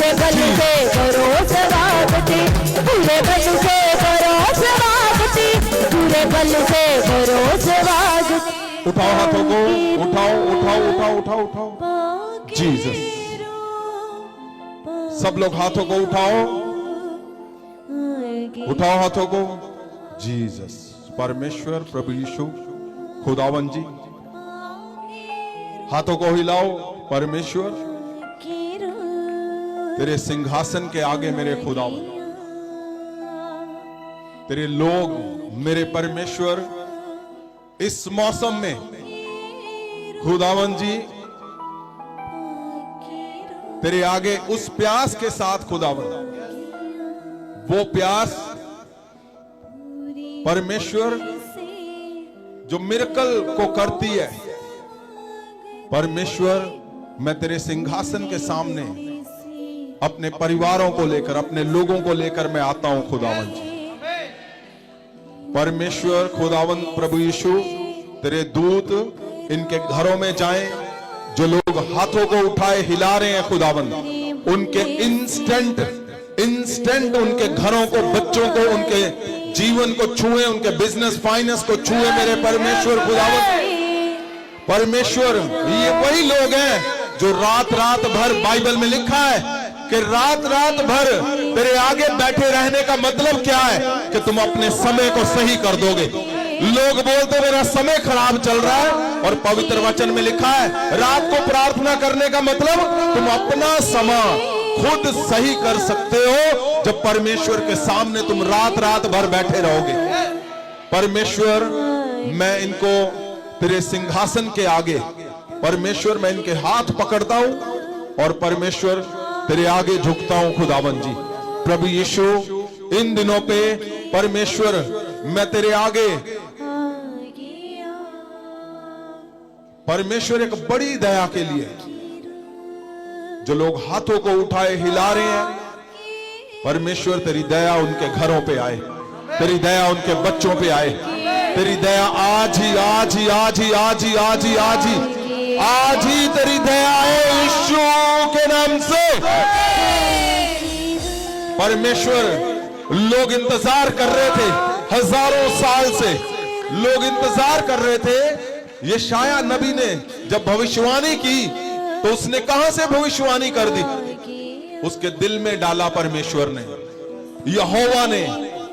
पूरे बल से करो स्वागति, पूरे बल से करो स्वागति, पूरे बल से करो स्वागति। उठाओ हाथों को, उठाओ उठाओ उठाओ उठाओ उठाओ। जीसस, सब लोग हाथों को उठाओ, उठाओ हाथों को। जीसस, परमेश्वर प्रभु यीशु खुदावन जी, हाथों को हिलाओ। परमेश्वर, तेरे सिंहासन के आगे मेरे खुदावन, तेरे लोग मेरे परमेश्वर इस मौसम में खुदावन जी तेरे आगे उस प्यास के साथ खुदावन, वो प्यास परमेश्वर जो मिरेकल को करती है। परमेश्वर, मैं तेरे सिंहासन के सामने अपने परिवारों को लेकर, अपने लोगों को लेकर मैं आता हूं खुदावन जी। परमेश्वर खुदावन प्रभु यीशु, तेरे दूत इनके घरों में जाएं, जो लोग हाथों को उठाए हिला रहे हैं खुदावन, उनके इंस्टेंट उनके घरों को, बच्चों को, उनके जीवन को छुए, उनके बिजनेस फाइनेंस को छुए मेरे परमेश्वर खुदावन। परमेश्वर, ये वही लोग हैं जो रात रात भर, बाइबल में लिखा है कि रात रात भर तेरे आगे बैठे रहने का मतलब क्या है कि तुम अपने समय को सही कर दोगे। लोग बोलते मेरा समय खराब चल रहा है, और पवित्र वचन में लिखा है रात को प्रार्थना करने का मतलब तुम अपना समय खुद सही कर सकते हो जब परमेश्वर के सामने तुम रात रात भर बैठे रहोगे। परमेश्वर, मैं इनको तेरे सिंहासन के आगे, परमेश्वर मैं इनके हाथ पकड़ता हूं और परमेश्वर तेरे आगे झुकता हूं खुदावन जी। प्रभु यीशु, इन दिनों पे परमेश्वर मैं तेरे आगे परमेश्वर एक बड़ी दया के लिए, जो लोग हाथों को उठाए हिला रहे हैं, परमेश्वर तेरी दया उनके घरों पे आए, तेरी दया उनके बच्चों पे आए, तेरी दया आज ही आज ही आज ही आज ही आज ही आज ही आज ही तेरी दया आए यीशु के नाम से। परमेश्वर, लोग इंतजार कर रहे थे, हजारों साल से लोग इंतजार कर रहे थे। यशायाह नबी ने जब भविष्यवाणी की तो उसने कहां से भविष्यवाणी कर दी? उसके दिल में डाला परमेश्वर ने, यहोवा ने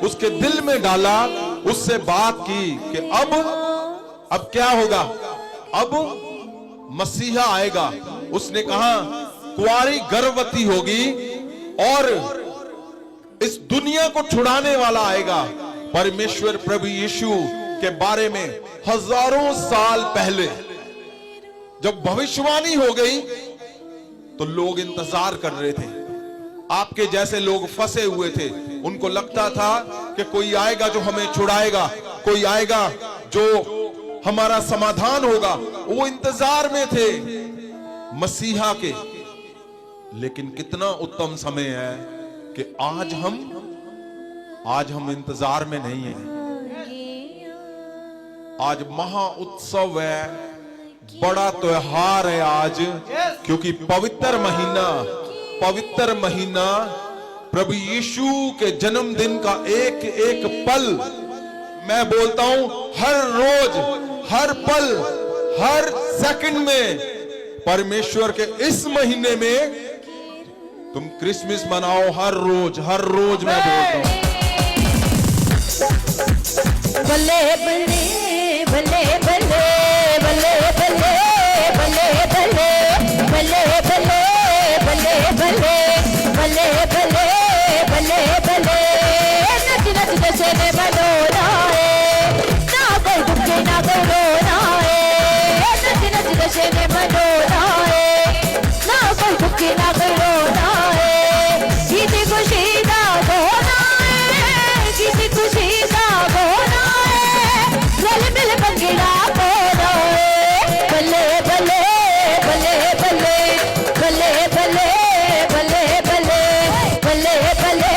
उसके दिल में डाला, उससे बात की कि अब क्या होगा, अब मसीहा आएगा। उसने कहा कुंवारी गर्भवती होगी और इस दुनिया को छुड़ाने वाला आएगा। परमेश्वर प्रभु यीशु के बारे में हजारों साल पहले जब भविष्यवाणी हो गई तो लोग इंतजार कर रहे थे। आपके जैसे लोग फंसे हुए थे, उनको लगता था कि कोई आएगा जो हमें छुड़ाएगा, कोई आएगा जो हमारा समाधान होगा। वो इंतजार में थे मसीहा के। लेकिन कितना उत्तम समय है कि आज हम इंतजार में नहीं हैं। आज महा उत्सव है, बड़ा त्योहार है आज, क्योंकि पवित्र महीना प्रभु यीशु के जन्मदिन का एक एक पल, मैं बोलता हूं हर रोज, हर पल, हर सेकंड में परमेश्वर के इस महीने में तुम क्रिसमस मनाओ। हर रोज मैं बोलता हूं बल्ले बल्ले बल्ले बल्ले बल्ले बल्ले बल्ले बल्ले बल्ले बल्ले बल्ले बल्ले बल्ले बल्ले बल्ले बल्ले नच नच जश्न मनोना है, ना कोई दुखे ना कोई रोना है। नच नच जश्न मनोना है, ना कोई दुखे ना कोई रोना है। किसी खुशी का होना है, किसी खुशी का होना है, रल मिल बंगड़ा होना है। बल्ले बल्ले बल्ले बल्ले बल्ले बल्ले बल्ले बल्ले बल्ले बल्ले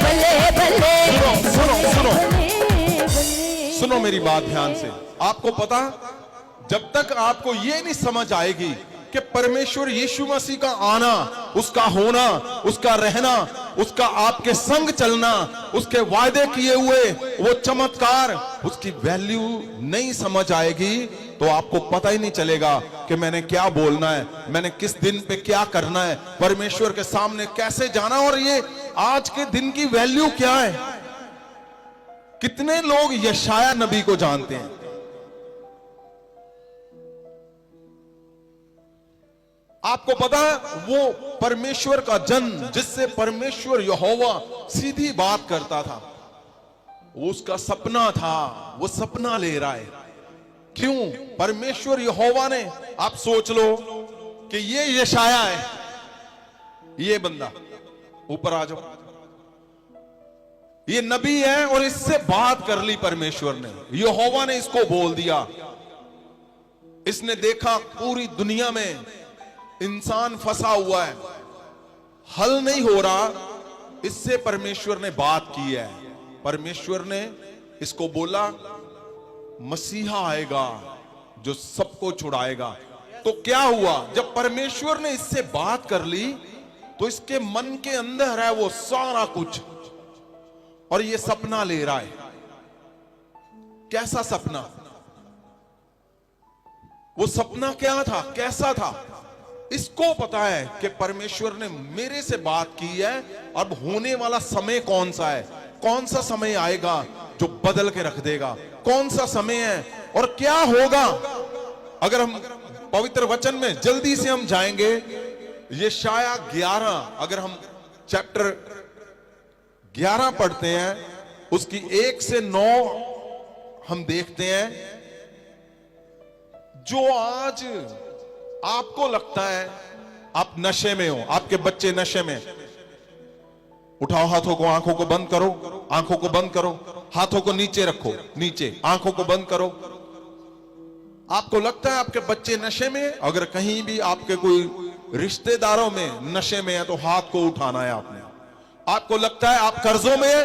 बल्ले बल्ले। सुनो मेरी बात ध्यान से। आपको पता, जब तक आपको ये नहीं समझ आएगी कि परमेश्वर यीशु मसीह का आना, उसका होना, उसका रहना, उसका आपके संग चलना, उसके वायदे किए हुए वो चमत्कार, उसकी वैल्यू नहीं समझ आएगी तो आपको पता ही नहीं चलेगा कि मैंने क्या बोलना है, मैंने किस दिन पे क्या करना है, परमेश्वर के सामने कैसे जाना, और ये आज के दिन की वैल्यू क्या है। कितने लोग यशाया नबी को जानते हैं? आपको पता है वो परमेश्वर का जन, जिससे परमेश्वर यहोवा सीधी बात करता था, वो उसका सपना था, वो सपना ले रहा है। क्यों? परमेश्वर यहोवा ने, आप सोच लो कि ये यशाया है, ये बंदा, ऊपर आ जाओ, ये नबी है और इससे बात कर ली परमेश्वर ने, यहोवा ने इसको बोल दिया। इसने देखा पूरी दुनिया में इंसान फंसा हुआ है, हल नहीं हो रहा, इससे परमेश्वर ने बात की है। परमेश्वर ने इसको बोला मसीहा आएगा जो सबको छुड़ाएगा। तो क्या हुआ? जब परमेश्वर ने इससे बात कर ली तो इसके मन के अंदर है वो सारा कुछ, और ये सपना ले रहा है। कैसा सपना? वो सपना क्या था, कैसा था? इसको पता है कि परमेश्वर ने मेरे से बात की है, अब होने वाला समय कौन सा है, कौन सा समय आएगा जो बदल के रख देगा, कौन सा समय है और क्या होगा। अगर हम पवित्र वचन में जल्दी से हम जाएंगे, यशाया 11, अगर हम चैप्टर 11 पढ़ते हैं, उसकी 1 से 9 हम देखते हैं। जो आज आपको लगता है आप नशे में हो, आपके बच्चे नशे में, उठाओ हाथों को, आंखों को बंद करो, आंखों को बंद करो, हाथों को नीचे रखो, नीचे, आंखों को बंद करो। आपको लगता है आपके बच्चे नशे में, अगर कहीं भी आपके कोई रिश्तेदारों में नशे में है तो हाथ को उठाना है आपने। आपको लगता है आप कर्जों में है,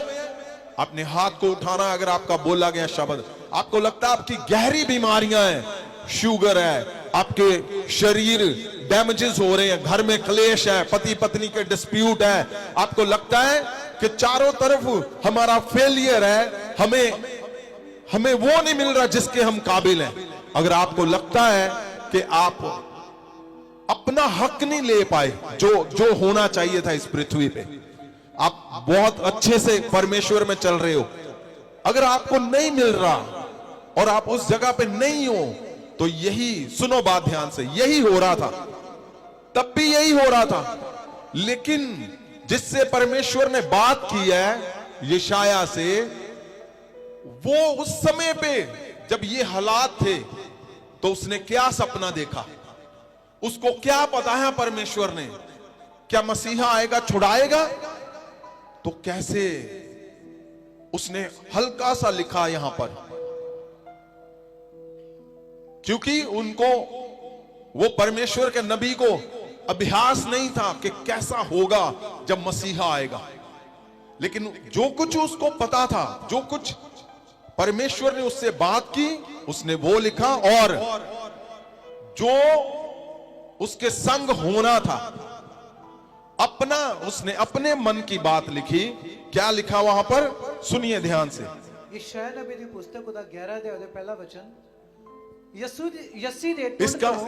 अपने हाथ को उठाना है अगर आपका बोला गया शब्द। आपको लगता है आपकी गहरी बीमारियां हैं, शुगर है, आपके शरीर डैमेजेस हो रहे हैं, घर में क्लेश है, पति पत्नी के डिस्प्यूट है, आपको लगता है कि चारों तरफ हमारा फेलियर है, हमें वो नहीं मिल रहा जिसके हम काबिल हैं। अगर आपको लगता है कि आप अपना हक नहीं ले पाए जो होना चाहिए था इस पृथ्वी पे, आप बहुत अच्छे से परमेश्वर में चल रहे हो, अगर आपको नहीं मिल रहा और आप उस जगह पे नहीं हो, तो यही, सुनो बात ध्यान से, यही हो रहा था, तब भी यही हो रहा था। लेकिन जिससे परमेश्वर ने बात की है यशाया से, वो उस समय पे जब ये हालात थे तो उसने क्या सपना देखा, उसको क्या पता है परमेश्वर ने, क्या मसीहा आएगा छुड़ाएगा, तो कैसे उसने हल्का सा लिखा यहां पर, क्योंकि उनको, वो परमेश्वर के नबी को अभ्यास नहीं था कि कैसा होगा जब मसीहा आएगा। लेकिन जो कुछ उसको पता था, जो कुछ परमेश्वर ने उससे बात की, उसने वो लिखा, और जो उसके संग होना था, उसने अपने मन की बात लिखी। क्या लिखा वहां पर, सुनिए ध्यान से। यशाया नबी दी पुस्तक दा 11 अध्याय दा पहला वचन, यस्सी दे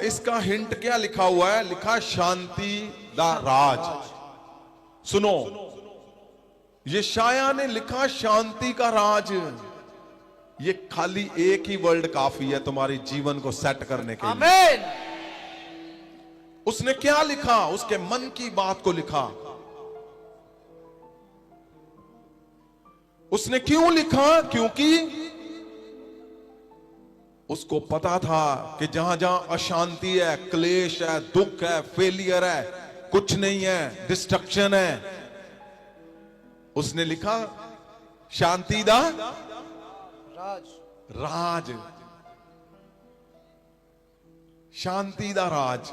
इसका हिंट क्या लिखा हुआ है? लिखा शांति दा राज। सुनो, यशाया ने लिखा शांति का राज। ये खाली एक ही वर्ड काफी है तुम्हारे जीवन को सेट करने के लिए। आमीन। उसने क्या लिखा? उसके मन की बात को लिखा। उसने क्यों लिखा? क्योंकि उसको पता था कि जहां जहां अशांति है, क्लेश है, दुख है, फेलियर है, कुछ नहीं है, डिस्ट्रक्शन है, उसने लिखा शांति दा राज, शांति दा राज।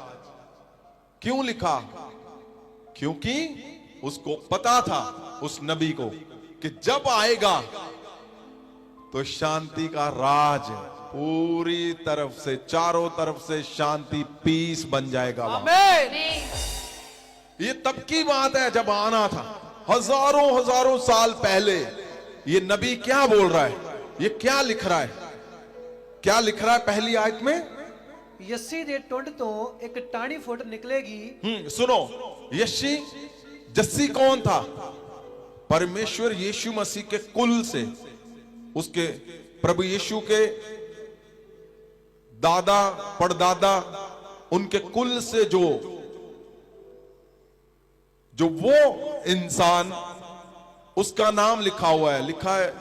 क्यों लिखा? क्योंकि उसको पता था, उस नबी को, कि जब आएगा तो शांति का राज पूरी तरफ से, चारों तरफ से शांति, पीस बन जाएगा वहां। आमीन। ये तब की बात है जब आना था, हजारों हजारों साल पहले। ये नबी क्या बोल रहा है, ये क्या लिख रहा है, क्या लिख रहा है पहली आयत में? यस्सी दे टुंड तो एक टाणी फुट निकलेगी। सुनो, यशी जस्सी कौन था? परमेश्वर यीशु मसीह के कुल से, उसके प्रभु यीशु के दादा परदादा, उनके कुल से जो वो इंसान, उसका नाम लिखा हुआ है, लिखा है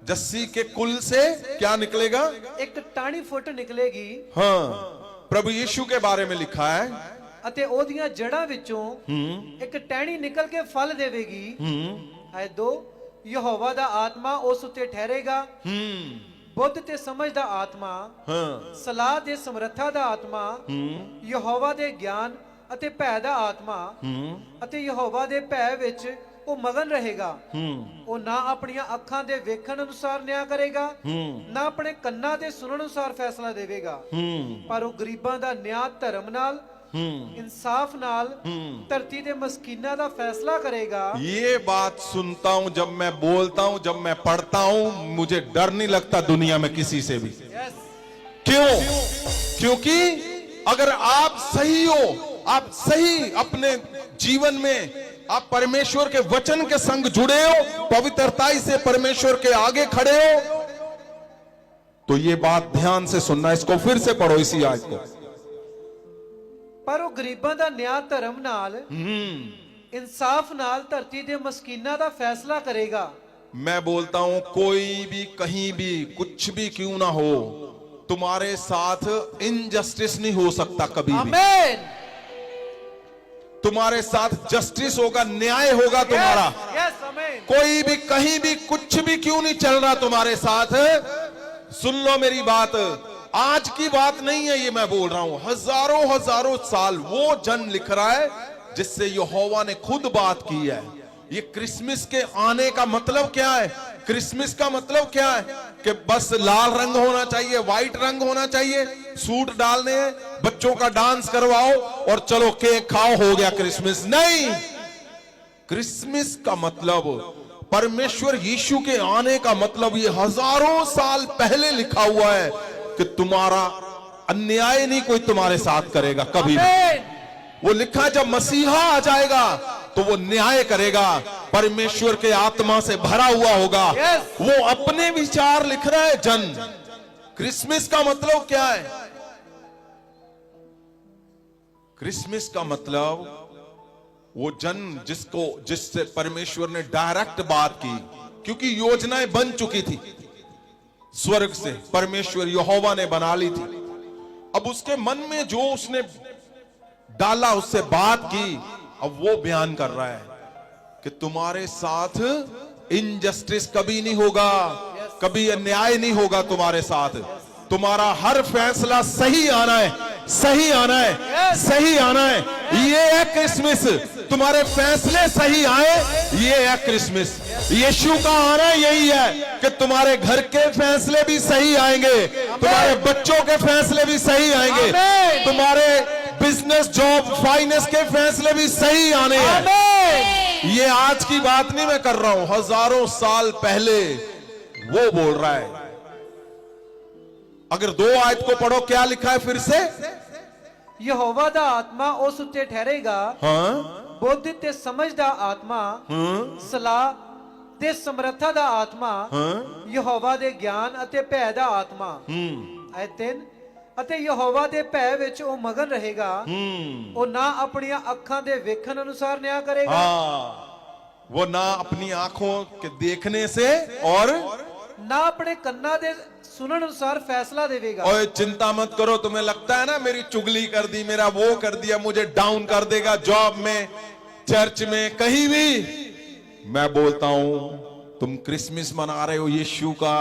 जस्सी के कुल से क्या निकलेगा? एक टाणी फुट निकलेगी। हाँ, प्रभु यीशु के बारे में लिखा है। ਅਤੇ ਉਹਦੀਆਂ ਜੜਾਂ ਵਿੱਚੋਂ ਇੱਕ ਟਹਿਣੀ ਨਿਕਲ ਕੇ ਫਲ ਦੇਵੇਗੀ। ਆਏ 2, ਯਹੋਵਾ ਦਾ ਆਤਮਾ ਉਸ ਉੱਤੇ ਠਹਿਰੇਗਾ। ਬੁੱਧ ਤੇ ਸਮਝ ਦਾ ਆਤਮਾ, ਸਲਾਹ ਦੇ ਸਮਰੱਥਾ ਦਾ ਆਤਮਾ, ਯਹੋਵਾ ਦੇ ਗਿਆਨ ਅਤੇ ਭੈ ਦਾ ਆਤਮਾ, ਅਤੇ ਯਹੋਵਾ ਦੇ ਭੈ ਵਿੱਚ ਉਹ ਮਗਨ ਰਹੇਗਾ। ਉਹ ਨਾ ਆਪਣੀਆਂ ਅੱਖਾਂ ਦੇ ਵੇਖਣ ਅਨੁਸਾਰ ਨਿਆਂ ਕਰੇਗਾ, ਨਾ ਆਪਣੇ ਕੰਨਾਂ ਦੇ ਸੁਣਨ ਅਨੁਸਾਰ ਫੈਸਲਾ ਦੇਵੇਗਾ, ਪਰ ਉਹ ਗਰੀਬਾਂ ਦਾ ਨਿਆਂ ਧਰਮ ਨਾਲ, इंसाफ नाल धरती दे मस्कीना दा फैसला करेगा। ये बात सुनता हूं, जब मैं बोलता हूं, जब मैं पढ़ता हूं, मुझे डर नहीं लगता दुनिया में किसी से भी। क्यों? क्योंकि अगर आप सही हो, आप सही अपने जीवन में आप परमेश्वर के वचन के संग जुड़े हो, पवित्रताई से परमेश्वर के आगे खड़े हो, तो ये बात ध्यान से सुनना। इसको फिर से पढ़ो, इसी आयत को। पर वो गरीबां दा न्याय धर्म नाल, इंसाफ नाल धरती दे मस्कीना दा फैसला करेगा। मैं बोलता हूं, कोई भी कहीं भी कुछ भी क्यों ना हो, तुम्हारे साथ इनजस्टिस नहीं हो सकता कभी भी। आमीन। तुम्हारे साथ जस्टिस होगा, न्याय होगा तुम्हारा। यस, आमीन। कोई भी कहीं भी कुछ भी क्यों नहीं चल रहा तुम्हारे साथ। सुन लो मेरी बात, आज की बात नहीं है ये, मैं बोल रहा हूं हजारों हजारों साल वो जन लिख रहा है जिससे यहोवा ने खुद बात की है। ये क्रिसमस के आने का मतलब क्या है? क्रिसमस का मतलब क्या है? कि बस लाल रंग होना चाहिए, व्हाइट रंग होना चाहिए, सूट डालने हैं, बच्चों का डांस करवाओ और चलो केक खाओ, हो गया क्रिसमस। नहीं, क्रिसमस का मतलब, परमेश्वर यीशु के आने का मतलब, ये हजारों साल पहले लिखा हुआ है कि तुम्हारा अन्याय नहीं कोई तुम्हारे साथ करेगा कभी भी। वो लिखा है जब मसीहा आ जाएगा तो वो न्याय करेगा, परमेश्वर के आत्मा से भरा हुआ होगा। वो अपने विचार लिख रहा है जन। क्रिसमस का मतलब क्या है? क्रिसमस का मतलब वो जन जिससे परमेश्वर ने डायरेक्ट बात की, क्योंकि योजनाएं बन चुकी थी स्वर्ग से, परमेश्वर यहोवा ने बना ली थी। अब उसके मन में जो उसने डाला, उससे बात की, अब वो बयान कर रहा है कि तुम्हारे साथ इनजस्टिस कभी नहीं होगा, कभी अन्याय नहीं होगा तुम्हारे साथ। तुम्हारा हर फैसला सही आना है, सही आना है, सही आना है। ये है क्रिसमस, तुम्हारे फैसले सही आए, ये है क्रिसमस। यीशु का आना यही है कि तुम्हारे घर के फैसले भी सही आएंगे, तुम्हारे बच्चों के फैसले भी सही आएंगे, तुम्हारे बिजनेस, जॉब, फाइनेंस के फैसले भी सही आने हैं। ये आज की बात नहीं मैं कर रहा हूं, हजारों साल पहले वो बोल रहा है। अगर 2 आयत को पढ़ो, क्या लिखा है फिर से? यहोवा दा आत्मा उस उत्ते ठहरेगा। हाँ, बुद्धि ते समझ दा आत्मा, सलाह ते समर्था दा आत्मा, यहोवा दे ज्ञान अते भय दा आत्मा। आय 3, ਅਤੇ ਯਹੋਵਾ ਦੇ ਭੈ ਵਿੱਚ ਉਹ ਮगन ਰਹੇਗਾ। ਉਹ ਨਾ ਆਪਣੀਆਂ ਅੱਖਾਂ ਦੇ ਵੇਖਣ ਅਨੁਸਾਰ ਨਿਆਂ ਕਰੇਗਾ। वो ना अपनी आंखों के देखने से और ना अपने कन्ना दे सुनने अनुसार फैसला देवेगा। ओए चिंता मत करो, तुम्हें लगता है ना मेरी चुगली कर दी, मेरा वो कर दिया, मुझे डाउन कर देगा जॉब में, चर्च में, कहीं भी। मैं बोलता हूं तुम क्रिसमस मना रहे हो यीशु का।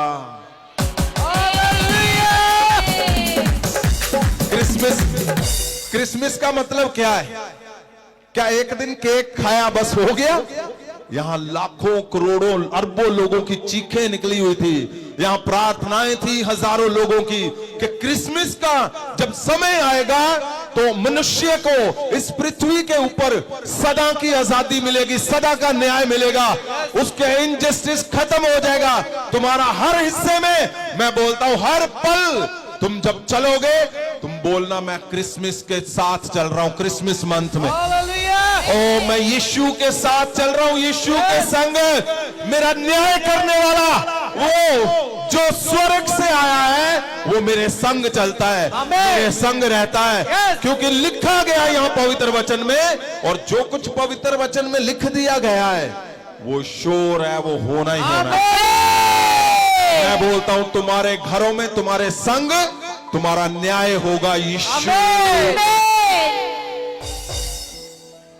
क्रिसमस का मतलब क्या है? क्या एक दिन केक खाया बस हो गया? यहां लाखों करोड़ों अरबों लोगों की चीखें निकली हुई थी, यहाँ प्रार्थनाएं थी हजारों लोगों की कि क्रिसमस का जब समय आएगा तो मनुष्य को इस पृथ्वी के ऊपर सदा की आजादी मिलेगी, सदा का न्याय मिलेगा, उसके इनजस्टिस खत्म हो जाएगा। तुम्हारा हर हिस्से में, मैं बोलता हूं हर पल तुम जब चलोगे तुम बोलना मैं क्रिसमस के साथ चल रहा हूं, क्रिसमस मंथ में। ओ मैं यीशु के साथ चल रहा हूं, यीशु के संग। मेरा न्याय करने वाला वो जो स्वर्ग से आया है वो मेरे संग चलता है, मेरे संग रहता है, क्योंकि लिखा गया यहाँ पवित्र वचन में, और जो कुछ पवित्र वचन में लिख दिया गया है वो श्योर है, वो होना ही होना है। मैं बोलता हूं तुम्हारे घरों में तुम्हारे संग तुम्हारा न्याय होगा यीशु।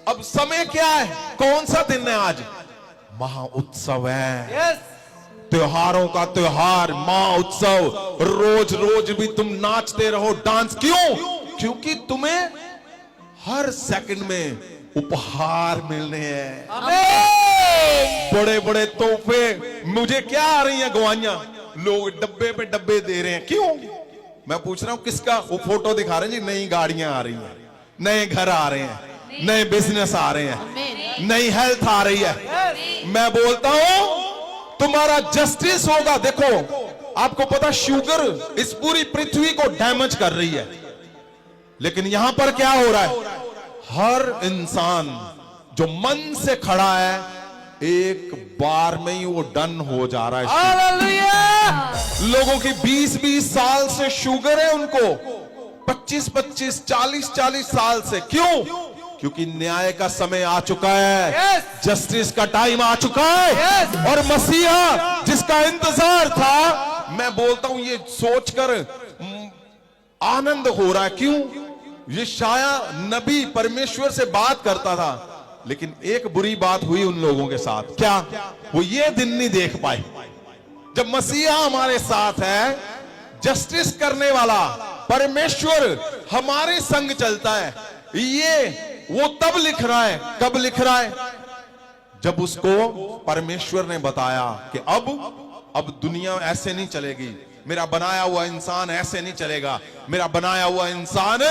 अब समय क्या है, कौन सा दिन है आज? महा उत्सव है, त्योहारों का त्योहार, महा उत्सव। रोज रोज भी तुम नाचते रहो, डांस। क्यों? क्योंकि तुम्हें हर सेकंड में उपहार मिलने हैं, बड़े बड़े तोहफे। मुझे क्या आ रही हैं गवाइयां, लोग डब्बे पे डब्बे दे रहे हैं। क्यों? मैं पूछ रहा हूं किसका? वो फोटो दिखा रहे हैं जी, नई गाड़ियां आ रही हैं, नए घर आ रहे हैं, नए बिजनेस आ रहे हैं, नई हेल्थ आ रही है। मैं बोलता हूं तुम्हारा जस्टिस होगा। देखो आपको पता, शुगर इस पूरी पृथ्वी को डैमेज कर रही है, लेकिन यहां पर क्या हो रहा है? हर इंसान जो मन से खड़ा है एक बार में ही वो डन हो जा रहा है। लोगों की 20-20 साल से शुगर है, उनको 25-25, 40-40 साल से। क्यों? क्योंकि न्याय का समय आ चुका है, जस्टिस का टाइम आ चुका है, और मसीहा जिसका इंतजार था, मैं बोलता हूं ये सोचकर आनंद हो रहा है। क्यों? ये शाया नबी परमेश्वर से बात करता था, लेकिन एक बुरी बात हुई उन लोगों के साथ। क्या? वो ये दिन नहीं देख पाए जब मसीहा हमारे साथ है, जस्टिस करने वाला परमेश्वर हमारे संग चलता है। ये वो तब लिख रहा है, कब लिख रहा है? जब उसको परमेश्वर ने बताया कि अब दुनिया ऐसे नहीं चलेगी, मेरा बनाया हुआ इंसान ऐसे नहीं चलेगा। मेरा बनाया हुआ इंसान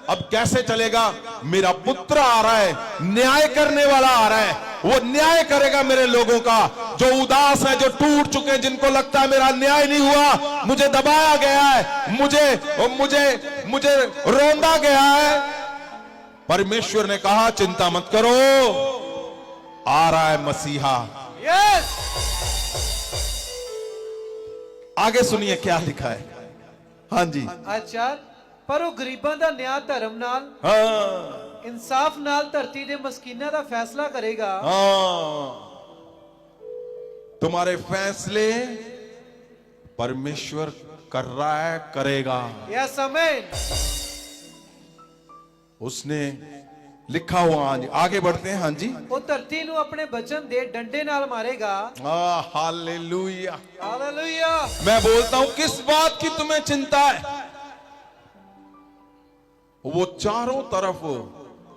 अब कैसे चलेगा? मेरा पुत्र आ रहा है, न्याय करने वाला आ रहा है, वो न्याय करेगा मेरे लोगों का, जो उदास है, जो टूट चुके हैं, जिनको लगता है मेरा न्याय नहीं हुआ, मुझे दबाया गया है, मुझे रोंदा गया है। परमेश्वर ने कहा चिंता मत करो, आ रहा है मसीहा। आगे सुनिए क्या लिखा है। हाँ जी। अच्छा, पर ਉਹ ਗਰੀਬਾਂ ਦਾ ਨਿਆਂ ਧਰਮ ਨਾਲ, ਇਨਸਾਫ ਨਾਲ ਧਰਤੀ ਦੇ ਮਸਕੀਨਾਂ ਦਾ ਫੈਸਲਾ ਕਰੇਗਾ। तुम्हारे फैसले परमेश्वर कर रहा है, करेगा। यस आमीन। उसने लिखा हुआ। हाँ जी, आगे बढ़ते हैं। हाँ जी। ਉਹ ਧਰਤੀ ਨੂੰ ਆਪਣੇ ਬਚਨ ਦੇ ਡੰਡੇ ਨਾਲ ਮਾਰੇਗਾ। Hallelujah, hallelujah. मैं बोलता हूं किस बात की तुम्हें चिंता है? वो चारों तरफ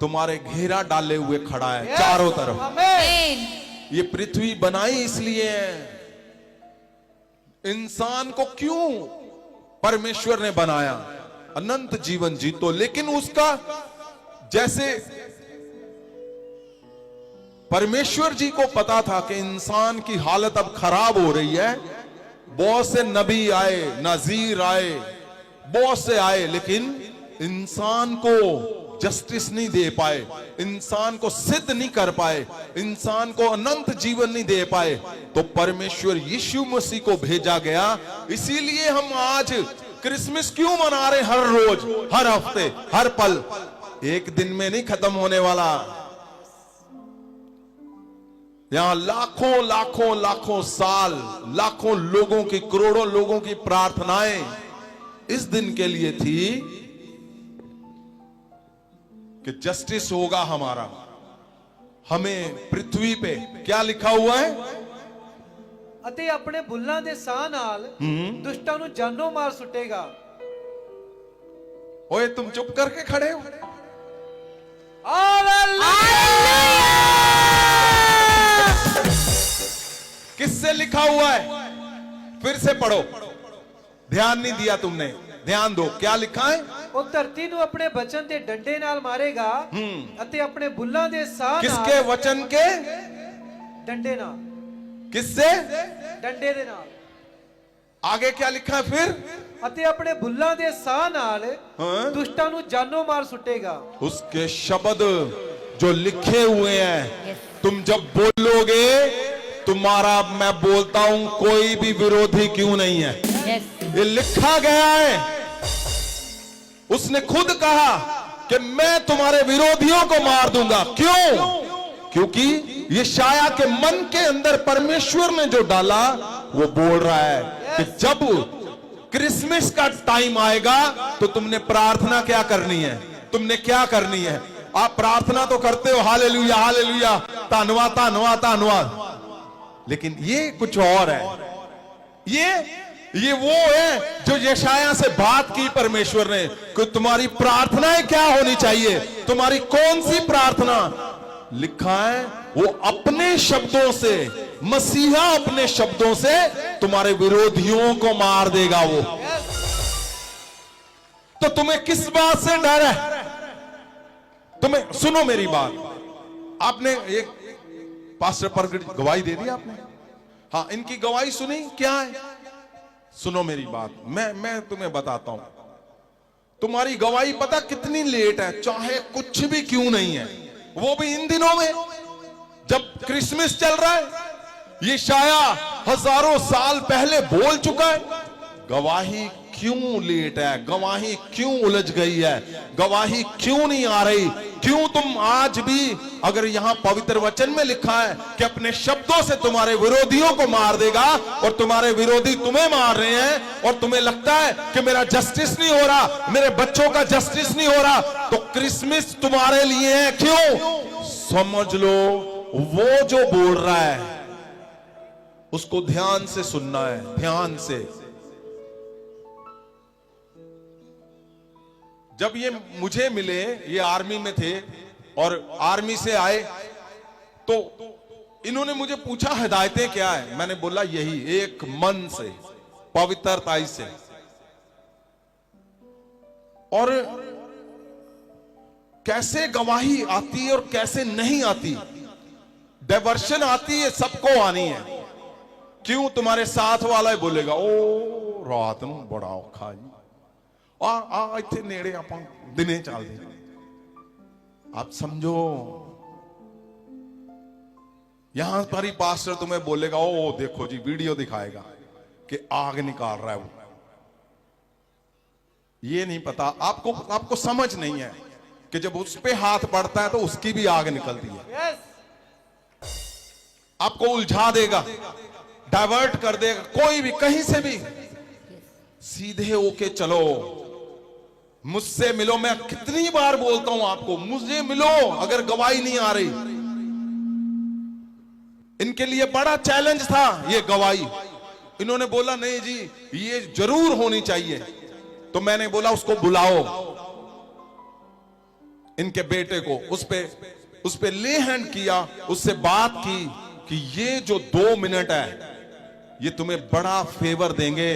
तुम्हारे घेरा डाले हुए खड़ा है, चारों तरफ। आमीन। ये पृथ्वी बनाई इसलिए है। इंसान को क्यों परमेश्वर ने बनाया? अनंत जीवन जीतो, लेकिन उसका जैसे परमेश्वर जी को पता था कि इंसान की हालत अब खराब हो रही है, बहुत से नबी आए, नजीर आए, बहुत से आए, लेकिन इंसान को जस्टिस नहीं दे पाए, इंसान को सिद्ध नहीं कर पाए, इंसान को अनंत जीवन नहीं दे पाए। तो परमेश्वर यीशु मसीह को भेजा गया। इसीलिए हम आज क्रिसमस क्यों मना रहे? हर रोज, हर हफ्ते, हर पल, एक दिन में नहीं खत्म होने वाला। यहां लाखों लाखों लाखों साल, लाखों लोगों की, करोड़ों लोगों की प्रार्थनाएं इस दिन के लिए थी कि जस्टिस होगा हमारा। हमें पृथ्वी पे क्या लिखा हुआ है? ਅਤੇ ਆਪਣੇ ਬੁੱਲਾਂ ਦੇ ਸਾਹ ਨਾਲ ਦੁਸ਼ਟਾਂ ਨੂੰ ਜਾਨੋਂ ਮਾਰ ਸੁੱਟੇਗਾ। ओए तुम चुप करके खड़े हो? किससे लिखा हुआ है? फिर से पढ़ो, ध्यान नहीं दिया तुमने, ध्यान दो। क्या लिखा है? ਉਹ ਧਰਤੀ ਨੂੰ ਆਪਣੇ ਬਚਨ ਦੇ ਡੰਡੇ ਨਾਲ ਮਾਰੇਗਾ ਅਤੇ ਆਪਣੇ ਬੁੱਲਾਂ ਦੇ ਸਾਹ किसके ਨਾਲ वचन के? ਡੰਡੇ ਨਾਲ किससे? ਡੰਡੇ ਦੇ ਨਾਲ आगे क्या लिखा है फिर? ਅਤੇ ਆਪਣੇ ਬੁੱਲਾਂ ਦੇ ਸਾਹ ਨਾਲ हाँ? ਦੁਸ਼ਟਾਂ ਨੂੰ ਜਾਨੋਂ ਮਾਰ ਸੁੱਟੇਗਾ। उसके शब्द जो लिखे हुए हैं, तुम जब बोलोगे, तुम्हारा, मैं बोलता हूं, कोई भी विरोधी क्यों नहीं है। यस ये लिखा गया है। उसने खुद कहा कि मैं तुम्हारे विरोधियों को मार दूंगा। क्यों? क्योंकि ये शाया के मन के अंदर परमेश्वर ने जो डाला, वो बोल रहा है कि जब क्रिसमस का टाइम आएगा तो तुमने प्रार्थना क्या करनी है? तुमने क्या करनी है? आप प्रार्थना तो करते हो, हालेलुया हालेलुया, धन्यवाद धन्यवाद धन्यवाद, लेकिन ये कुछ और है। ये वो है जो यशाया से बात की परमेश्वर ने कि तुम्हारी प्रार्थनाएं क्या होनी चाहिए। तुम्हारी कौन सी प्रार्थना? लिखा है वो अपने शब्दों से, मसीहा अपने शब्दों से तुम्हारे विरोधियों को मार देगा। वो तो तुम्हें किस बात से डर है? तुम्हें, सुनो मेरी बात, आपने एक पास्टर पर गवाही दे दी आपने, हाँ, इनकी गवाही सुनी, क्या है? सुनो मेरी बात, मैं तुम्हें बताता हूं, तुम्हारी गवाही पता कितनी लेट है, चाहे कुछ भी क्यों नहीं है, वो भी इन दिनों में जब क्रिसमस चल रहा है। ये शाया हजारों साल पहले बोल चुका है। गवाही क्यों लेट है? गवाही क्यों उलझ गई है? गवाही क्यों नहीं आ रही? क्यों तुम आज भी, अगर यहां पवित्र वचन में लिखा है कि अपने शब्दों से तुम्हारे विरोधियों को मार देगा, और तुम्हारे विरोधी तुम्हें मार रहे हैं, और तुम्हें लगता है कि मेरा जस्टिस नहीं हो रहा, मेरे बच्चों का जस्टिस नहीं हो रहा, तो क्रिसमस तुम्हारे लिए है। क्यों? समझ लो, वो जो बोल रहा है उसको ध्यान से सुनना है, ध्यान से। जब ये मुझे मिले, ये आर्मी में थे और आर्मी से आए, तो इन्होंने मुझे पूछा हिदायतें क्या है। मैंने बोला यही, एक मन से, पवित्रता से। और कैसे गवाही आती है और कैसे नहीं आती, डाइवर्शन आती है, सबको आनी है। क्यों? तुम्हारे साथ वाला ही बोलेगा, ओ रात नूं बड़ा औखा जी, आ इत्थे नेड़े आपां दिने चलदे। आप समझो, यहां पर ही पास्टर तुम्हें बोलेगा, ओ देखो जी, वीडियो दिखाएगा कि आग निकाल रहा है वो। ये नहीं पता आपको समझ नहीं है कि जब उस पे हाथ पड़ता है तो उसकी भी आग निकलती है। आपको उलझा देगा, डाइवर्ट कर देगा, कोई भी कहीं से भी। सीधे होके चलो, मुझसे मिलो। मैं कितनी बार बोलता हूं आपको, मुझे मिलो अगर गवाही नहीं आ रही। इनके लिए बड़ा चैलेंज था ये गवाही। इन्होंने बोला नहीं जी, ये जरूर होनी चाहिए। तो मैंने बोला उसको बुलाओ, इनके बेटे को, उस पे ले हैंड किया, उससे बात की कि ये जो 2 मिनट है ये तुम्हें बड़ा फेवर देंगे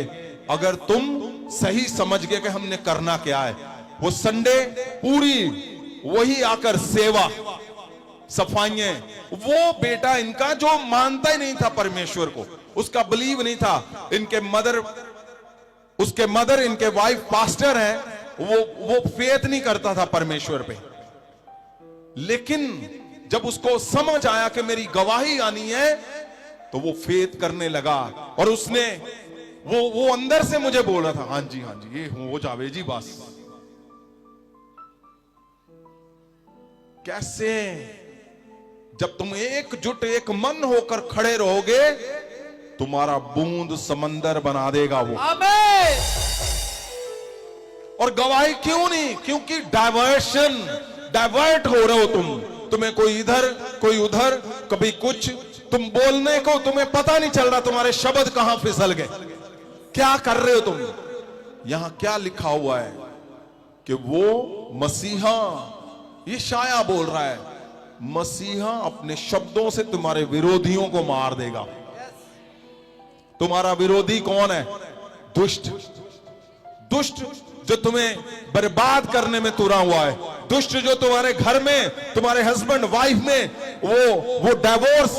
अगर तुम सही समझ गए कि हमने करना क्या है। वो संडे पूरी वही आकर सेवा, सफाइयां। वो बेटा इनका जो मानता ही नहीं था परमेश्वर को, उसका बिलीव नहीं था। उसके मदर इनके वाइफ पास्टर हैं, वो फेथ नहीं करता था परमेश्वर पे। लेकिन जब उसको समझ आया कि मेरी गवाही आनी है, तो वो फेथ करने लगा। और उसने वो अंदर से मुझे बोल रहा था, हाँ जी ये हो जावे जी बस। कैसे? जब तुम एकजुट, एक मन होकर खड़े रहोगे, तुम्हारा बूंद समंदर बना देगा वो। आमीन। और गवाही क्यों नहीं? क्योंकि डाइवर्ट हो रहे हो तुम्हें कोई इधर कोई उधर, कभी कुछ। तुम बोलने को तुम्हें पता नहीं चल रहा, तुम्हारे शब्द कहां फिसल गए, क्या कर रहे हो तुम। यहां क्या लिखा हुआ है कि वो मसीहा, ये शाया बोल रहा है, मसीहा अपने शब्दों से तुम्हारे विरोधियों को मार देगा। तुम्हारा विरोधी कौन है? दुष्ट। दुष्ट जो तुम्हें बर्बाद करने में तुरा हुआ है, दुष्ट जो तुम्हारे घर में, तुम्हारे हस्बैंड वाइफ में वो डिवोर्स,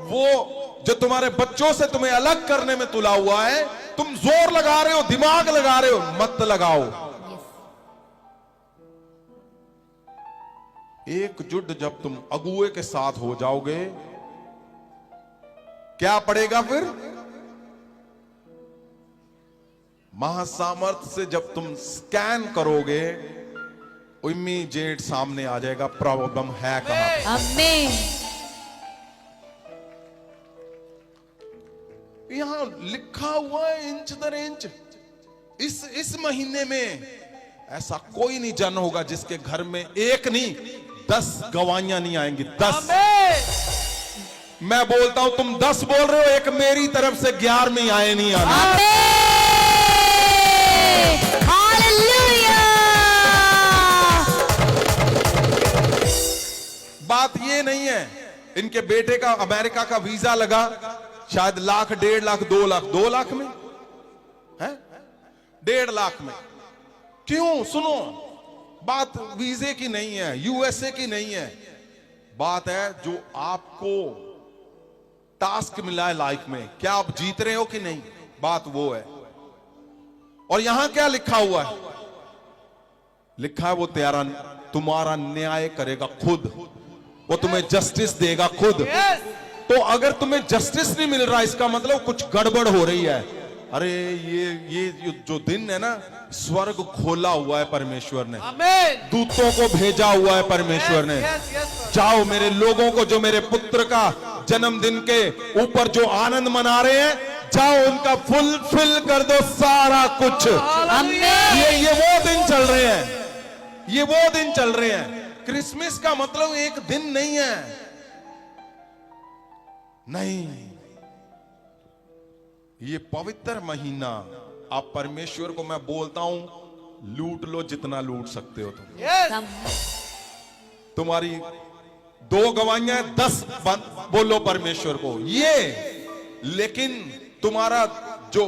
वो जो तुम्हारे बच्चों से तुम्हें अलग करने में तुला हुआ है, तुम जोर लगा रहे हो, दिमाग लगा रहे हो, मत लगाओ। एकजुट जब तुम अगुए के साथ हो जाओगे, क्या पड़ेगा फिर? महासामर्थ से जब तुम स्कैन करोगे, इमीडिएट सामने आ जाएगा प्रॉब्लम है कहां। आमीन। यहां लिखा हुआ है इंच दर इंच। इस महीने में ऐसा कोई नहीं जन होगा जिसके घर में एक नहीं 10 गवाहियां नहीं आएंगी। 10। मैं बोलता हूं, तुम 10 बोल रहे हो, एक मेरी तरफ से 11वीं आए नहीं आने। हालेलुया। बात ये नहीं है, इनके बेटे का अमेरिका का वीजा लगा, शायद लाख, 1.5 लाख, 2 लाख, 2 लाख में है, 1.5 लाख में। क्यों? सुनो, बात वीजे की नहीं है, यूएसए की नहीं है, बात है जो आपको टास्क मिला है लाइफ में, क्या आप जीत रहे हो कि नहीं, बात वो है। और यहां क्या लिखा हुआ है? लिखा है वो तुम्हारा न्याय करेगा खुद, वो तुम्हें जस्टिस देगा खुद। तो अगर तुम्हें जस्टिस नहीं मिल रहा, इसका मतलब कुछ गड़बड़ हो रही है। अरे ये जो दिन है ना, स्वर्ग खोला हुआ है परमेश्वर ने, दूतों को भेजा हुआ है परमेश्वर ने। जाओ मेरे लोगों को जो मेरे पुत्र का जन्मदिन के ऊपर जो आनंद मना रहे हैं, जाओ उनका फुलफिल कर दो सारा कुछ। ये वो दिन चल रहे हैं, ये वो दिन चल रहे हैं। क्रिसमस का मतलब एक दिन नहीं है, नहीं, ये पवित्र महीना। आप परमेश्वर को, मैं बोलता हूं, लूट लो जितना लूट सकते हो तुम। तुम्हारी 2 गवाहियां, 10 बोलो परमेश्वर को ये। लेकिन तुम्हारा जो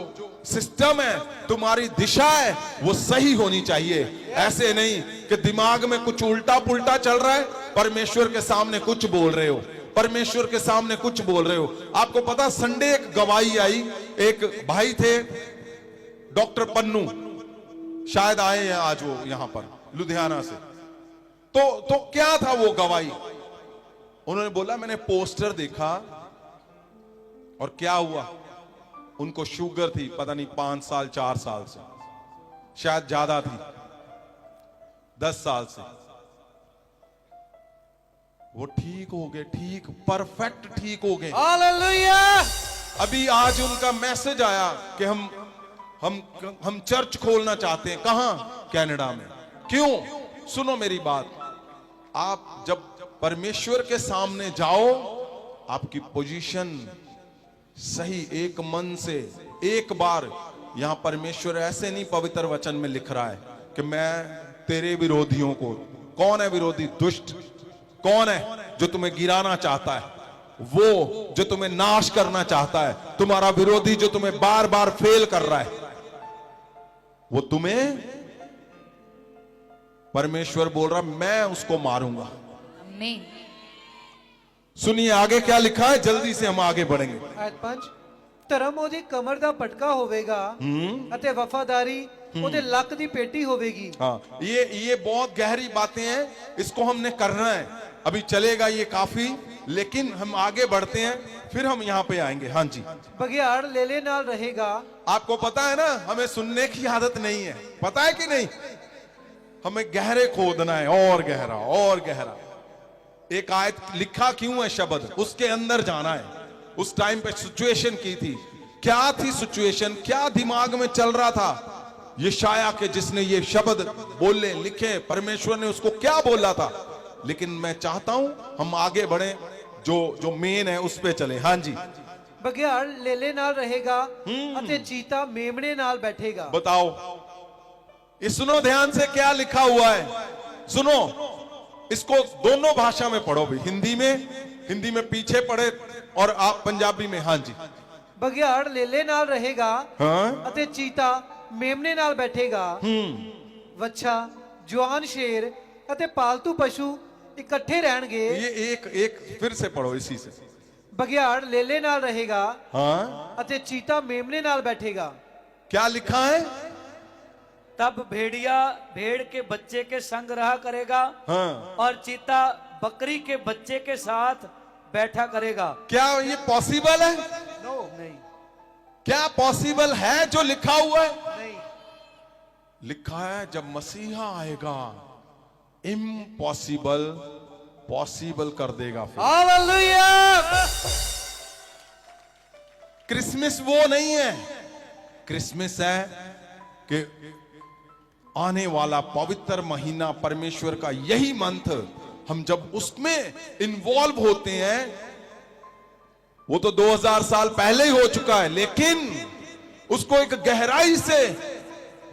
सिस्टम है, तुम्हारी दिशा है, वो सही होनी चाहिए। ऐसे नहीं कि दिमाग में कुछ उल्टा पुल्टा चल रहा है, परमेश्वर के सामने कुछ बोल रहे हो, परमेश्वर के सामने कुछ बोल रहे हो। आपको पता, संडे एक गवाही आई, एक भाई थे डॉक्टर पन्नू, शायद आए हैं आज वो यहां पर लुधियाना से। तो क्या था वो गवाही? उन्होंने बोला मैंने पोस्टर देखा और क्या हुआ, उनको शुगर थी, पता नहीं 5 साल 4 साल से, शायद ज्यादा थी, 10 साल से। वो ठीक हो गए, ठीक, परफेक्ट ठीक हो गए। हालेलुया। अभी आज उनका मैसेज आया कि हम चर्च खोलना चाहते हैं। कहां? कनाडा में। क्यों? सुनो मेरी बात, आप जब परमेश्वर के सामने जाओ, आपकी पोजीशन सही, एक मन से, एक बार। यहां परमेश्वर ऐसे नहीं पवित्र वचन में लिख रहा है कि मैं तेरे विरोधियों को, कौन है विरोधी? दुष्ट। कौन है जो तुम्हें गिराना चाहता है? वो जो तुम्हें नाश करना चाहता है। तुम्हारा विरोधी जो तुम्हें बार बार फेल कर रहा है, वो तुम्हें, परमेश्वर बोल रहा मैं उसको मारूंगा। आमीन। सुनिए आगे क्या लिखा है, जल्दी से हम आगे बढ़ेंगे। ਆਇਤ 5 ਧਰਮ ਉਹਦੀ ਕਮਰ ਦਾ ਪਟਕਾ ਹੋਵੇਗਾ ਅਤੇ ਵਫਾਦਾਰੀ ਉਹਦੇ ਲੱਕ ਦੀ ਪੇਟੀ ਹੋਵੇਗੀ। हाँ, ये बहुत गहरी बातें हैं, इसको हमने करना है। अभी चलेगा ये काफी, लेकिन हम आगे बढ़ते हैं, फिर हम यहाँ पे आएंगे। हाँ जी। ਬਘਿਆੜ ਲੇਲੇ ਨਾਲ ਰਹੇਗਾ। आपको पता है ना, हमें सुनने की आदत नहीं है, पता है कि नहीं? हमें गहरे खोदना है, और गहरा और गहरा। एक आयत लिखा क्यों है शब्द, उसके अंदर जाना है। उस टाइम पे सिचुएशन की थी, क्या थी सिचुएशन, क्या दिमाग में चल रहा था यशाया के, जिसने ये शब्द बोले, लिखे, परमेश्वर ने उसको क्या बोला था। लेकिन मैं चाहता हूं हम आगे बढ़े, जो मेन है उस पे चले। हाँ जी। ਬਘਿਆੜ ਲੇਲੇ ਨਾਲ ਰਹੇਗਾ ਅਤੇ ਚੀਤਾ ਮੇਮਣੇ ਨਾਲ ਬੈਠੇਗਾ। बताओ, ये सुनो ध्यान से, क्या लिखा हुआ है, सुनो। इसको दोनों भाषा में पढ़ो भी, हिंदी में पीछे पढ़े और आप पंजाबी में। हाँ जी। ਬਘਿਆੜ ਲੇਲੇ ਨਾਲ ਰਹੇਗਾ हाँ ਅਤੇ ਚੀਤਾ ਮੇਮਨੇ ਨਾਲ ਬੈਠੇਗਾ ਵੱਛਾ ਜਵਾਨ ਸ਼ੇਰ ਅਤੇ ਪਾਲਤੂ ਪਸ਼ੂ ਇਕੱਠੇ ਰਹਿਣਗੇ ये एक एक फिर से पढ़ो इसी से। ਬਘਿਆੜ ਲੇਲੇ ਨਾਲ ਰਹੇਗਾ हाँ ਅਤੇ ਚੀਤਾ ਮੇਮਨੇ ਨਾਲ ਬੈਠेगा क्या लिखा है? तब भेड़िया भेड़ के बच्चे के संग रहा करेगा हाँ और चीता बकरी के बच्चे के साथ बैठा करेगा। क्या ये पॉसिबल है? ਨਹੀਂ क्या पॉसिबल है जो लिखा हुआ है? ਨਹੀਂ लिखा है जब मसीहा आएगा इम्पॉसिबल पॉसिबल कर देगा। फिर ਹਾਲੇਲੂਇਆ क्रिसमस वो नहीं है। क्रिसमस है कि आने वाला पवित्र महीना परमेश्वर का यही मंथ, हम जब उसमें इन्वॉल्व होते हैं, वो तो 2000 साल पहले ही हो चुका है, लेकिन उसको एक गहराई से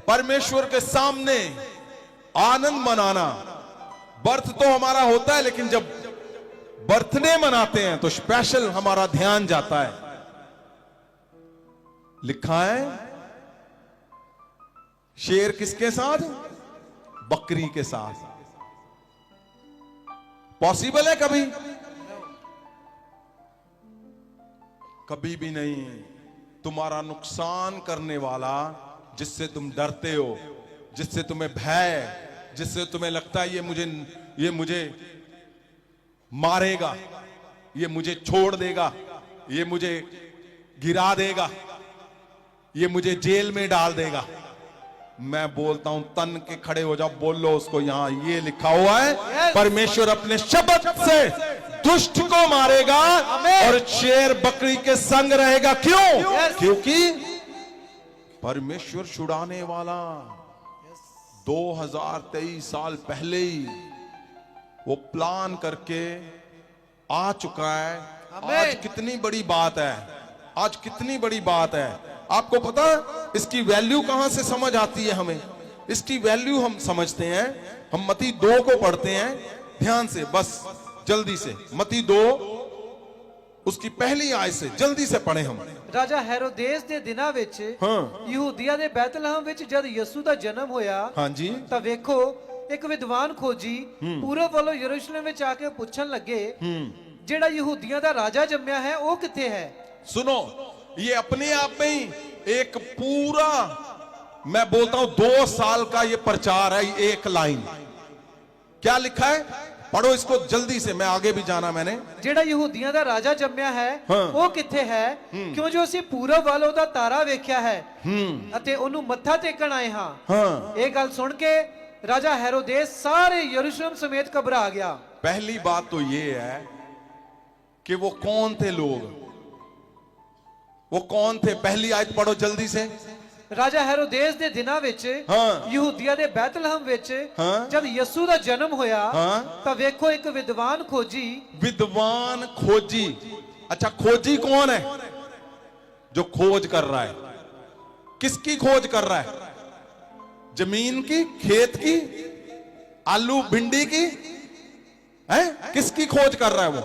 परमेश्वर के सामने आनंद मनाना। बर्थ तो हमारा होता है, लेकिन जब बर्थडे मनाते हैं तो स्पेशल हमारा ध्यान जाता है। लिखा है शेर किसके साथ? बकरी के साथ। पॉसिबल है कभी? कभी भी नहीं। तुम्हारा नुकसान करने वाला, जिससे तुम डरते हो, जिससे तुम्हें भय, जिससे तुम्हें लगता है ये मुझे मारेगा, ये मुझे छोड़ देगा, ये मुझे गिरा देगा, ये मुझे जेल में डाल देगा, मैं बोलता हूं तन के खड़े हो जाओ, बोल लो उसको। यहां ये लिखा हुआ है परमेश्वर अपने शब्द से दुष्ट को मारेगा और शेर बकरी के संग रहेगा। क्यों? क्योंकि परमेश्वर छुड़ाने वाला 2023 साल पहले ही वो प्लान करके आ चुका है। आज कितनी बड़ी बात है, आज कितनी बड़ी बात है। आपको पता इसकी वैल्यू कहां से समझ आती है? हमें इसकी वैल्यू हम समझते हैं, हम मत्ती 2 को पढ़ते हैं ध्यान से, बस जल्दी से। मत्ती 2 उसकी पहली आयत से जल्दी से पढ़े हम। ਰਾਜਾ ਹੈਰੋਦੇਸ ਦੇ ਦਿਨਾਂ ਵਿੱਚ ਹਾਂ। ਯਹੂਦੀਆ ਦੇ ਬੈਤਲਹਮ ਵਿੱਚ ਜਦ ਯਿਸੂ ਦਾ ਜਨਮ ਹੋਇਆ हाँ जी ਤਾਂ ਵੇਖੋ ਇੱਕ ਵਿਦਵਾਨ ਖੋਜੀ ਪੂਰਬ ਵੱਲੋਂ ਯਰੂਸ਼ਲਮ ਵਿੱਚ ਆ ਕੇ ਪੁੱਛਣ ਲੱਗੇ ਜਿਹੜਾ ਯਹੂਦੀਆਂ ਦਾ ਰਾਜਾ ਜੰਮਿਆ ਹੈ ਉਹ ਕਿੱਥੇ ਹੈ? सुनो, ये अपने आप में ही एक पूरा, मैं बोलता हूं 2 साल का ये प्रचार है। एक लाइन क्या लिखा है? पढ़ो इसको जल्दी से, मैं आगे भी जाना मैंने। ਜਿਹੜਾ ਯਹੂਦੀਆਂ ਦਾ ਰਾਜਾ ਜੰਮਿਆ ਹੈ ਹਾਂ। ਉਹ ਕਿੱਥੇ ਹੈ? ਕਿਉਂ ਜੋ ਅਸੀਂ ਪੂਰਬ ਵੱਲ ਉਹਦਾ ਤਾਰਾ ਵੇਖਿਆ ਹੈ ਅਤੇ ਉਹਨੂੰ ਮੱਥਾ ਟੇਕਣ ਆਏ ਹਾਂ। हाँ, ਇਹ ਗੱਲ ਸੁਣ ਕੇ ਰਾਜਾ ਹੈਰੋਦੇਸ ਸਾਰੇ ਯਰੂਸ਼ਲਮ ਸਮੇਤ ਘਬਰਾ ਗਿਆ। पहली बात तो ये है कि वो कौन थे लोग, वो कौन थे? पहली आयत पढ़ो जल्दी से। ਰਾਜਾ ਹੈਰੋਦੇਸ ਦੇ ਦਿਨਾਂ ਵਿੱਚ ਹਾਂ। ਯਹੂਦੀਆ ਦੇ ਬੈਤਲਹਮ ਵਿੱਚ ਹਾਂ। ਜਦ ਯਿਸੂ ਦਾ ਜਨਮ ਹੋਇਆ ਹਾਂ। ਤਾਂ ਵੇਖੋ ਇੱਕ ਵਿਦਵਾਨ ਖੋਜੀ विद्वान खोजी। अच्छा, खोजी कौन है? जो खोज कर रहा है। किसकी खोज कर रहा है? जमीन की, खेत की, आलू भिंडी की है? किसकी खोज कर रहा है वो?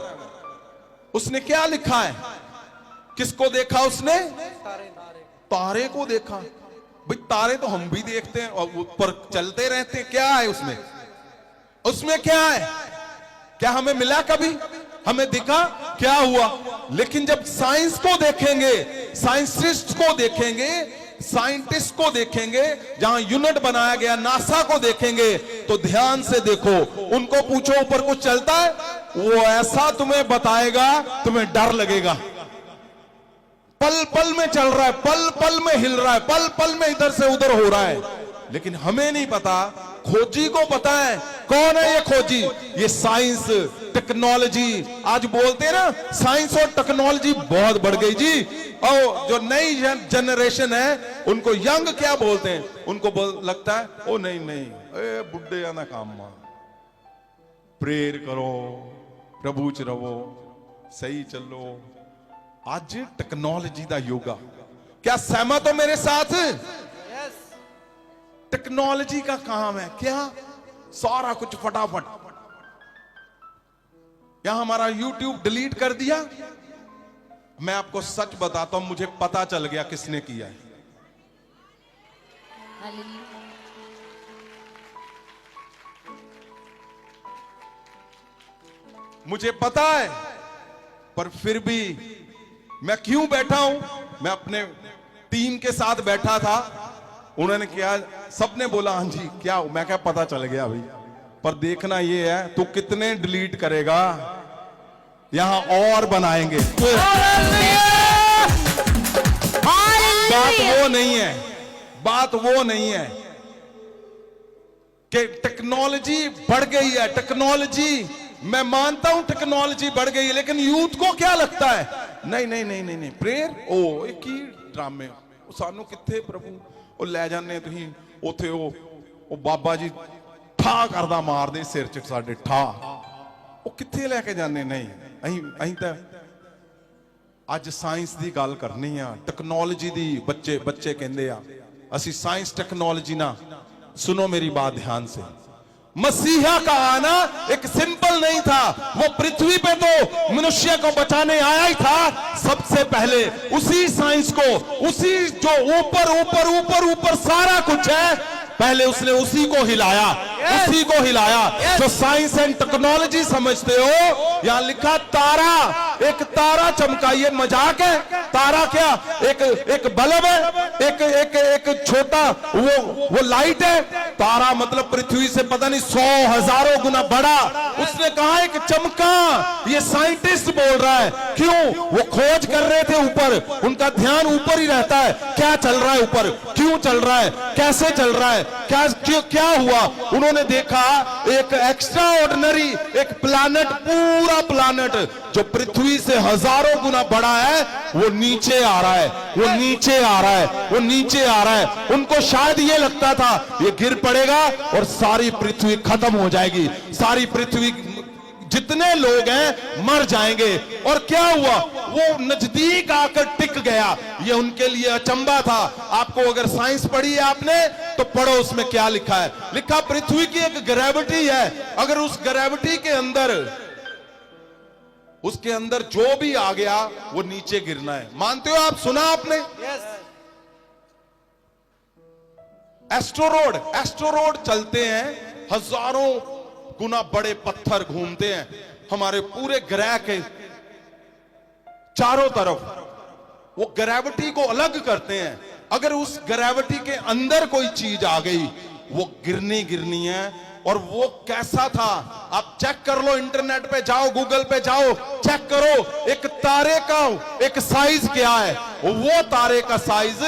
उसने क्या लिखा है? किसको देखा उसने? तारे को देखा। भाई तारे तो हम भी देखते हैं और ऊपर चलते रहते हैं। क्या है उसमें? उसमें क्या है? क्या हमें मिला कभी? हमें दिखा? क्या हुआ? लेकिन जब साइंस को देखेंगे, साइंटिस्ट को देखेंगे, साइंटिस्ट को देखेंगे, जहां यूनिट बनाया गया नासा को देखेंगे, तो ध्यान से देखो, उनको पूछो ऊपर कुछ चलता है? वो ऐसा तुम्हें बताएगा, तुम्हें डर लगेगा। पल पल में चल रहा है, पल पल में हिल रहा है, पल पल में इधर से उधर हो रहा है, लेकिन हमें नहीं पता। खोजी को पता है। कौन है ये खोजी? ये साइंस, टेक्नोलॉजी। आज बोलते हैं ना, साइंस और टेक्नोलॉजी बहुत बढ़ गई जी। और जो नई जनरेशन है उनको यंग क्या बोलते हैं? उनको लगता है ओ नहीं नहीं, ए बुढ़े आना काम मां, प्रेयर करो, प्रभु च रहो, सही चलो। आज टेक्नोलॉजी का युग आ। क्या सहमत हो मेरे साथ? टेक्नोलॉजी का काम है क्या? सारा कुछ फटाफट। यहां हमारा YouTube डिलीट कर दिया, मैं आपको सच बताता हूं, मुझे पता चल गया किसने किया है। मुझे पता है, पर फिर भी मैं क्यों बैठा हूं? मैं अपने टीम के साथ बैठा था, उन्होंने क्या, सबने बोला हाँ जी क्या, मैं क्या पता चल गया भाई, पर देखना ये है तू कितने डिलीट करेगा, यहां और बनाएंगे। बात वो नहीं है, बात वो नहीं है कि टेक्नोलॉजी बढ़ गई है। टेक्नोलॉजी, मैं मानता हूं टेक्नोलॉजी बढ़ गई है, लेकिन यूथ को क्या लगता है, नहीं नहीं नहीं नहीं नहीं प्रेयर ओ एक ही ड्रामे सानू किथे प्रभु ਉਹ ਲੈ ਜਾਂਦੇ ਤੁਸੀਂ ਉੱਥੇ ਉਹ ਬਾਬਾ ਜੀ ਠਾ ਕਰਦਾ ਮਾਰਦੇ ਸਿਰ 'ਚ ਸਾਡੇ ਠਾ, ਉਹ ਕਿੱਥੇ ਲੈ ਕੇ ਜਾਂਦੇ? ਨਹੀਂ, ਅਸੀਂ ਤਾਂ ਅੱਜ ਸਾਇੰਸ ਦੀ ਗੱਲ ਕਰਨੀ ਆ, ਟੈਕਨੋਲੋਜੀ ਦੀ। ਬੱਚੇ ਕਹਿੰਦੇ ਆ ਅਸੀਂ साइंस टेक्नोलॉजी ना। सुनो मेरी बात ध्यान से, मसीहा का आना एक सिंपल नहीं था, वो पृथ्वी पे तो मनुष्य को बचाने आया ही था। सबसे पहले उसी साइंस को, उसी जो ऊपर ऊपर ऊपर ऊपर सारा कुछ है, पहले उसने उसी को हिलाया, उसी को हिलाया। जो साइंस एंड टेक्नोलॉजी समझते हो, यहां लिखा तारा, एक तारा चमका, ये मजाक है? तारा क्या एक बल्ब है, एक छोटा वो लाइट है? तारा मतलब पृथ्वी से पता नहीं 100,000 गुना बड़ा। उसने कहा एक चमका, ये साइंटिस्ट बोल रहा है। क्यों? वो खोज कर रहे थे ऊपर, उनका ध्यान ऊपर ही रहता है, क्या चल रहा है ऊपर, क्यों चल रहा है, कैसे चल रहा है, क्या हुआ। उन्होंने देखा एक एक्स्ट्रा ऑर्डिनरी, एक प्लैनेट, पूरा प्लैनेट जो पृथ्वी से 1000 गुना बड़ा है, वो नीचे आ रहा है, वो नीचे आ रहा है, वो नीचे आ रहा है। उनको शायद ये लगता था ये गिर पड़ेगा और सारी पृथ्वी खत्म हो जाएगी, सारी पृथ्वी जितने लोग हैं मर जाएंगे। और क्या हुआ? वो नजदीक आकर टिक गया। ये उनके लिए अचंबा था। आपको अगर साइंस पढ़ी है आपने तो पढ़ो, उसमें क्या लिखा है। लिखा पृथ्वी की एक ग्रेविटी है, अगर उस ग्रेविटी के अंदर, उसके अंदर जो भी आ गया वो नीचे गिरना है। मानते हो आप? सुना आपने? एस्ट्रोरोड चलते हैं, हजारों गुना बड़े पत्थर घूमते हैं हमारे पूरे ग्रह के चारों तरफ, वो ग्रेविटी को अलग करते हैं। अगर उस ग्रेविटी के अंदर कोई चीज आ गई, वो गिरनी है। और वो कैसा था आप चेक कर लो, इंटरनेट पे जाओ, गूगल पे जाओ, चेक करो एक तारे का एक साइज क्या है। वो तारे का साइज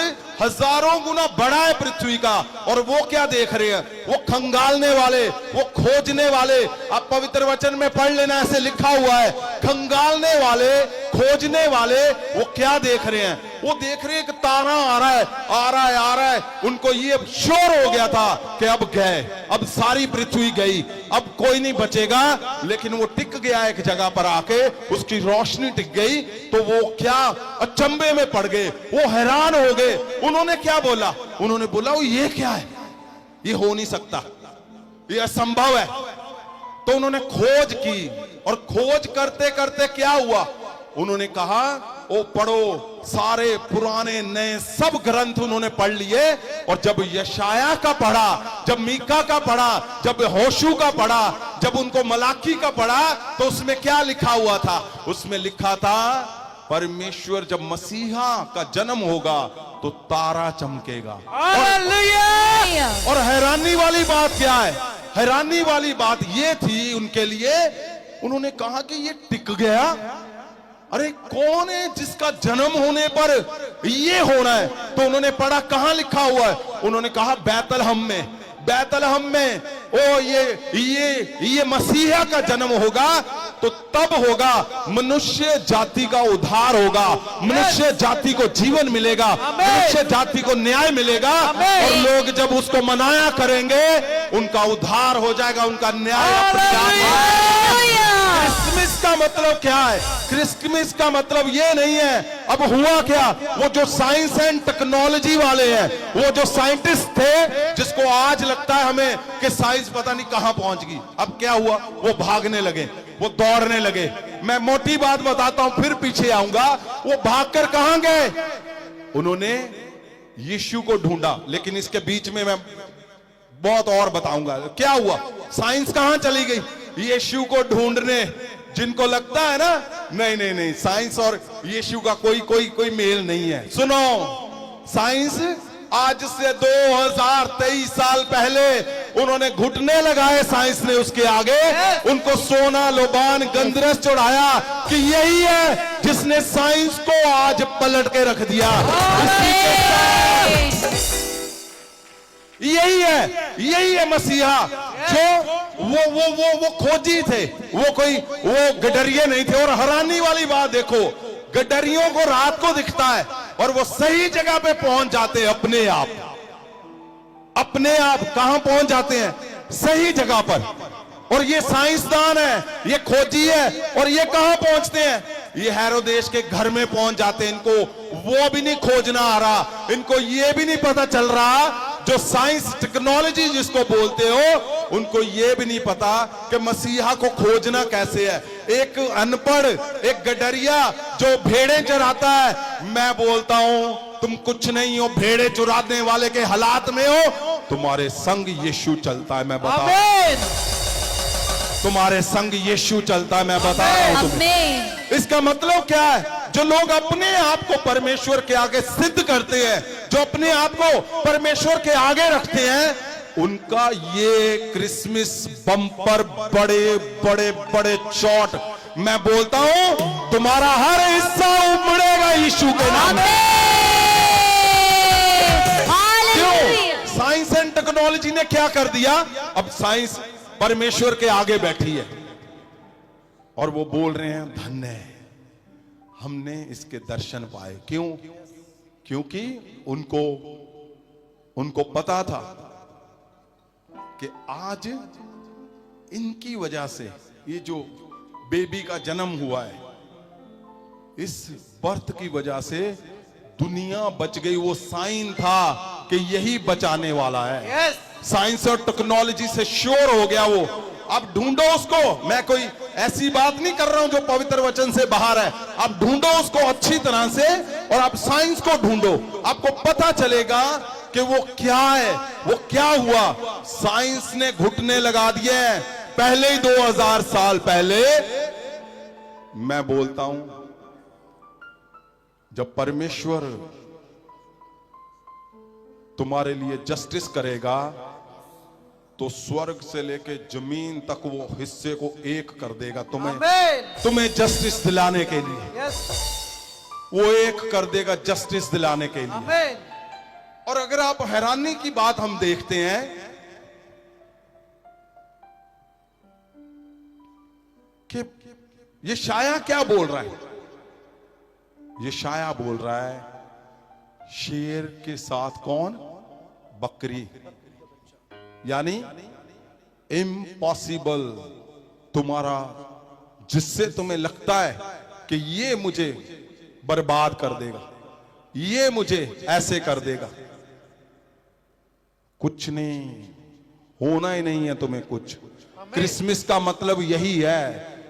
1000 गुना बड़ा है पृथ्वी का। और वो क्या देख रहे हैं? वो खंगालने वाले, वो खोजने वाले। आप पवित्र वचन में पढ़ लेना, ऐसे लिखा हुआ है, खंगालने वाले, खोजने वाले। वो क्या देख रहे हैं? वो देख रहे हैं कि तारा आ रहा है, आ रहा है, आ रहा है। उनको ये श्योर हो गया था कि अब गए, अब सारी पृथ्वी गई, अब कोई नहीं बचेगा। लेकिन वो टिक गया एक जगह पर आके, उसकी रोशनी टिक गई, तो वो क्या अचंभे में पड़ गए, वो हैरान हो गए। उन्होंने क्या बोला? उन्होंने बोला वो ये क्या है, ये हो नहीं सकता, ये असंभव है। तो उन्होंने खोज की, और खोज करते करते क्या हुआ? उन्होंने कहा ओ पढ़ो, सारे पुराने नए सब ग्रंथ उन्होंने पढ़ लिए। और जब यशाया का पढ़ा, जब मीका का पढ़ा, जब होशू का पढ़ा, जब उनको मलाकी का पढ़ा, तो उसमें क्या लिखा हुआ था? उसमें लिखा था परमेश्वर जब मसीहा का जन्म होगा तो तारा चमकेगा। और हैरानी वाली बात क्या है? हैरानी वाली बात ये थी उनके लिए, उन्होंने कहा कि ये टिक गया। अरे कौन है जिसका जन्म होने पर ये होना है? तो उन्होंने पढ़ा, कहां लिखा हुआ है? उन्होंने कहा बैतलहम में, बैतलहम में। ओ ये मसीहा का जन्म होगा तो तब होगा मनुष्य जाति का उद्धार होगा, मनुष्य जाति को जीवन मिलेगा, मनुष्य जाति को न्याय मिलेगा। और लोग जब उसको मनाया करेंगे, उनका उद्धार हो जाएगा, उनका न्याय। क्रिसमस का मतलब क्या है? क्रिसमस का मतलब ये नहीं है। अब हुआ क्या? वो जो साइंस एंड टेक्नोलॉजी वाले हैं, वो जो साइंटिस्ट थे, जिसको आज लगता है हमें कि साइंस पता नहीं कहां पहुंच गई, अब क्या हुआ? वो भागने लगे, वो दौड़ने लगे। मैं मोटी बात बताता हूं, फिर पीछे आऊंगा। वो भागकर कहां गए? उन्होंने यीशु को ढूंढा। लेकिन इसके बीच में मैं बहुत और बताऊंगा क्या हुआ। साइंस कहां चली गई? यीशु को ढूंढने। जिनको लगता है ना नहीं नहीं नहीं, साइंस और यीशु का कोई मेल नहीं है। सुनो, साइंस आज से 2023 साल पहले उन्होंने घुटने लगाए, साइंस ने उसके आगे उनको सोना, लोबान, गंधरस चढ़ाया कि यही है जिसने साइंस को आज पलट के रख दिया। यही है मसीहा जो वो खोजी थे। वो गडरिये नहीं थे। और हैरानी वाली बात देखो, गडरियों को रात को दिखता है और वो सही जगह पे पहुंच जाते हैं अपने आप। कहां पहुंच जाते हैं? सही जगह पर। और ये साइंसदान है, ये खोजी है, और ये कहां पहुंचते हैं? ये हेरोदेस के घर में पहुंच जाते हैं। इनको वो भी नहीं खोजना आ रहा, इनको ये भी नहीं पता चल रहा, जो साइंस टेक्नोलॉजी जिसको बोलते हो, उनको ये भी नहीं पता कि मसीहा को खोजना कैसे है। एक अनपढ़, एक गडरिया जो भेड़े चराता है, मैं बोलता हूं तुम कुछ नहीं हो, भेड़े चुराने वाले के हालात में हो। तुम्हारे संग यीशु चलता है, मैं बता रहा हूं। तुम्हारे संग यीशु चलता है, मैं बता रहा हूं तुम्हें। इसका मतलब क्या है? जो लोग अपने आप को परमेश्वर के आगे सिद्ध करते हैं, जो अपने आप को परमेश्वर के आगे रखते हैं, उनका ये क्रिसमस बम्पर बड़े बड़े बड़े चोट, मैं बोलता हूं तुम्हारा हर हिस्सा उमड़ेगा यीशु के नाम में। क्यों? साइंस एंड टेक्नोलॉजी ने क्या कर दिया? अब साइंस परमेश्वर के आगे बैठी है और वो बोल रहे हैं धन्य है, हमने इसके दर्शन पाए। क्यों? क्योंकि उनको पता था कि आज इनकी वजह से ये जो बेबी का जन्म हुआ है, इस बर्थ की वजह से दुनिया बच गई। वो साइन था कि यही बचाने वाला है। साइंस और टेक्नोलॉजी से श्योर हो गया वो। अब ढूंढो उसको। मैं कोई ऐसी बात नहीं कर रहा हूं जो पवित्र वचन से बाहर है। अब ढूंढो उसको अच्छी तरह से, और आप साइंस को ढूंढो, आपको पता चलेगा कि वो क्या है, वो क्या हुआ। साइंस ने घुटने लगा दिए हैं पहले ही 2000 साल पहले। मैं बोलता हूं जब परमेश्वर तुम्हारे लिए जस्टिस करेगा तो स्वर्ग से लेके जमीन तक वो हिस्से को एक कर देगा। तुम्हें जस्टिस दिलाने के लिए वो एक कर देगा, जस्टिस दिलाने के लिए। और अगर आप हैरानी की बात हम देखते हैं कि ये शाया क्या बोल रहा है? ये शाया बोल रहा है शेर के साथ कौन? बकरी। यानी इम्पॉसिबल। तुम्हारा, जिससे तुम्हें लगता है कि ये मुझे बर्बाद कर देगा, ये मुझे ऐसे कर देगा, कुछ नहीं होना ही नहीं है तुम्हें कुछ। क्रिसमस का मतलब यही है।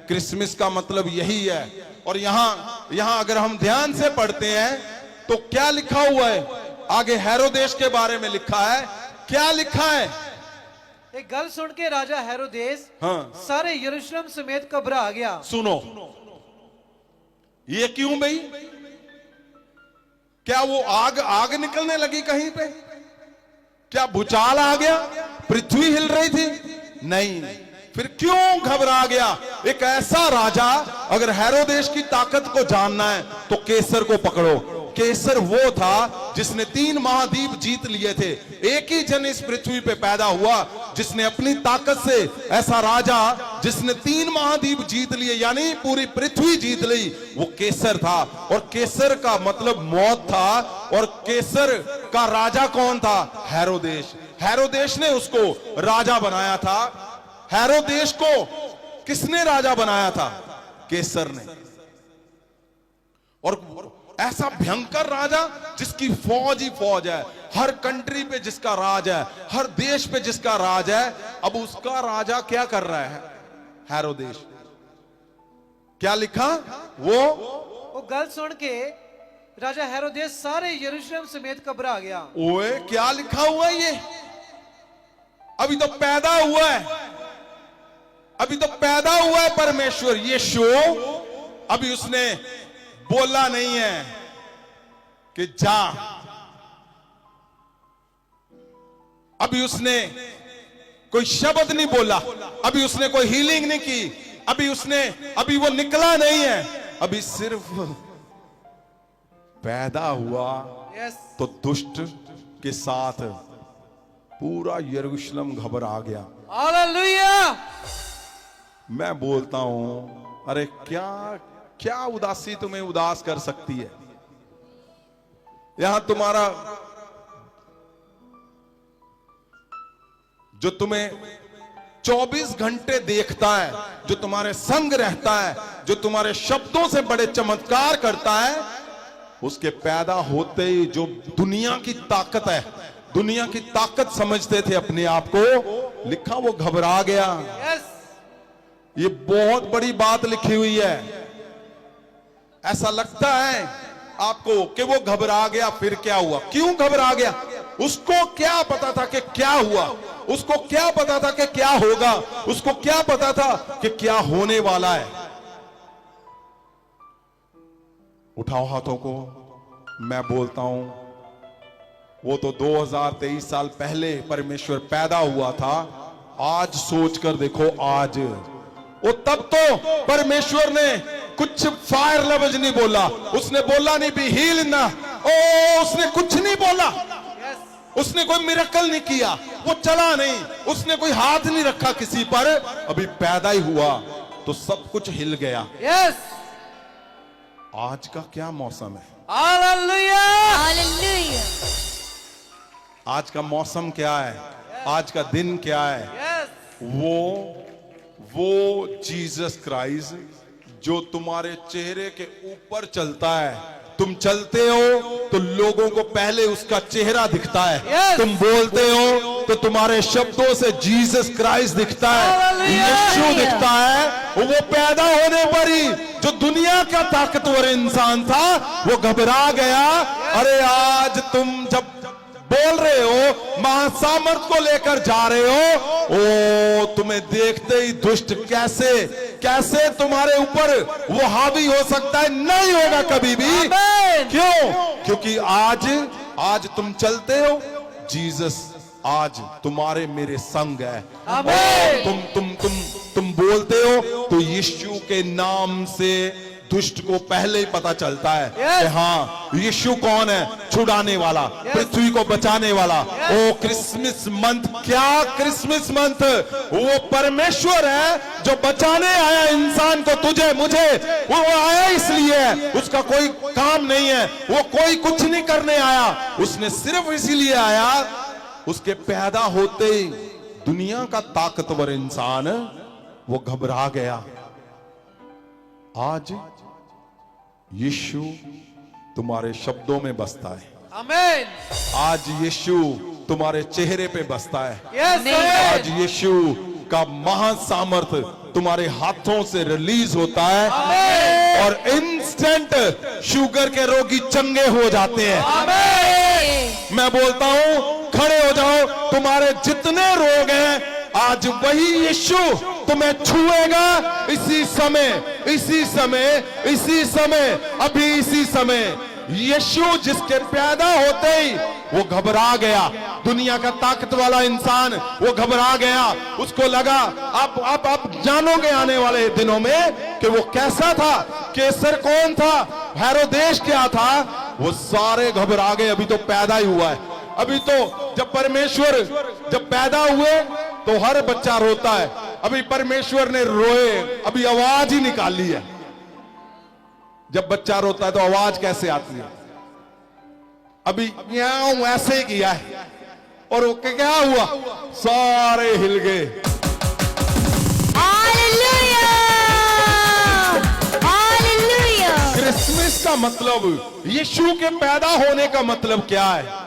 क्रिसमस का मतलब यही है। और यहां अगर हम ध्यान से पढ़ते हैं तो क्या लिखा हुआ है? आगे हेरोदेस के बारे में लिखा है। क्या लिखा है? एक गल सुन के राजा हेरोदेस सारे यरूशलेम समेत घबरा गया। सुनो, ये क्यों भाई? क्या वो आग निकलने लगी कहीं पे? क्या भूचाल आ गया? पृथ्वी हिल रही थी? नहीं। फिर क्यों घबरा गया? एक ऐसा राजा, अगर हेरोदेस की ताकत को जानना है तो केसर को पकड़ो। केसर वो था जिसने 3 महाद्वीप जीत लिए थे। एक ही जन इस पृथ्वी पे पैदा हुआ जिसने अपनी ताकत से, ऐसा राजा जिसने 3 महाद्वीप जीत लिए, यानी पूरी पृथ्वी जीत ली, वो केसर था। और केसर का मतलब मौत था। और केसर का राजा कौन था? हेरोदेस। हेरोदेस ने उसको राजा बनाया था। हेरोदेस को किसने राजा बनाया था? केसर ने। और ऐसा भयंकर राजा जिसकी फौज ही फौज है, हर कंट्री पे जिसका राज है, हर देश पे जिसका राज है। अब उसका राजा क्या कर रहा है? हेरोदेस। क्या लिखा? वो गल सुन के राजा हेरोदेस सारे यरूशलेम समेत घबरा गया। ओए क्या लिखा हुआ है ये? अभी तो पैदा हुआ है, अभी तो पैदा हुआ है परमेश्वर यीशु। अभी उसने बोला नहीं है कि जा, अभी उसने कोई शब्द नहीं बोला, अभी उसने कोई हीलिंग नहीं की, अभी वो निकला नहीं है, अभी सिर्फ पैदा हुआ। यस, तो दुष्ट के साथ पूरा यरूशलेम घबरा गया। हालेलुया। मैं बोलता हूं, अरे क्या क्या उदासी तुम्हें उदास कर सकती है? यहां तुम्हारा जो तुम्हें 24 घंटे देखता है, जो तुम्हारे संग रहता है, जो तुम्हारे शब्दों से बड़े चमत्कार करता है, उसके पैदा होते ही जो दुनिया की ताकत है, दुनिया की ताकत समझते थे अपने आप को, लिखा वो घबरा गया। यस, ये बहुत बड़ी बात लिखी हुई है। ऐसा लगता है आपको कि वो घबरा गया, फिर क्या हुआ? क्यों घबरा गया? उसको क्या पता था कि क्या हुआ? उसको क्या पता था कि क्या होगा? उसको क्या पता था कि क्या होने वाला है? उठाओ हाथों को। मैं बोलता हूं, वो तो 2023 साल पहले परमेश्वर पैदा हुआ था। आज सोचकर देखो, आज वो तब तो परमेश्वर ने कुछ फायर लफ्ज नहीं बोला, उसने बोला नहीं बी हील ना, ओ उसने कुछ नहीं बोला, उसने कोई मिरेकल नहीं किया, वो चला नहीं, उसने कोई हाथ नहीं रखा किसी पर। अभी पैदा ही हुआ तो सब कुछ हिल गया। यस, आज का क्या मौसम है? हालेलुया। हालेलुया। आज का मौसम क्या है? आज का दिन क्या है? यस, वो जीसस क्राइस्ट जो तुम्हारे चेहरे के ऊपर चलता है। तुम चलते हो तो लोगों को पहले उसका चेहरा दिखता है। Yes. तुम बोलते हो तो तुम्हारे शब्दों से जीसस क्राइस्ट दिखता है, Hallelujah. यीशु दिखता है। वो पैदा होने पर ही जो दुनिया का ताकतवर इंसान था वो घबरा गया। अरे आज तुम जब बोल रहे हो, महासामर्थ को लेकर जा रहे हो, ओ तुम्हें देखते ही दुष्ट कैसे कैसे तुम्हारे ऊपर वो हावी हो सकता है? नहीं होगा कभी भी। क्यों? क्योंकि आज तुम चलते हो, जीसस आज तुम्हारे मेरे संग है। और तुम बोलते हो तो यीशु के नाम से दुष्ट को पहले ही पता चलता है कि हाँ, यीशु कौन है? छुड़ाने वाला, पृथ्वी को बचाने वाला। ओ क्रिसमस मंथ, क्या क्रिसमस मंथ? वो परमेश्वर है जो बचाने आया इंसान को, तुझे मुझे। वो आया इसलिए है, उसका कोई काम नहीं है, वो कोई कुछ नहीं करने आया, उसने सिर्फ इसीलिए आया। उसके पैदा होते ही दुनिया का ताकतवर इंसान वो घबरा गया। आज यीशु तुम्हारे शब्दों में बसता है। आमीन। आज यीशु तुम्हारे चेहरे पे बसता है। यस, आज यीशु का महासामर्थ तुम्हारे हाथों से रिलीज होता है और इंस्टेंट शुगर के रोगी चंगे हो जाते हैं। मैं बोलता हूं, खड़े हो जाओ। तुम्हारे जितने रोग हैं, आज वही यीशु तुम्हें छुएगा। इसी समय, इसी समय, इसी समय, अभी इसी समय। यीशु जिसके पैदा होते ही वो घबरा गया, दुनिया का ताकत वाला इंसान वो घबरा गया। उसको लगा, अब जानोगे आने वाले दिनों में कि वो कैसा था, केसर कौन था, हेरोदेस क्या था। वो सारे घबरा गए। अभी तो पैदा ही हुआ है। अभी तो जब परमेश्वर जब पैदा हुए तो हर बच्चा रोता है। अभी परमेश्वर ने रोए, अभी आवाज ही निकाली है। जब बच्चा रोता है तो आवाज कैसे आती है? अभी यां ऐसे ही किया है और वो क्या हुआ? सारे हिल गए। हालेलुया। हालेलुया। क्रिसमस का मतलब, यीशु के पैदा होने का मतलब क्या है?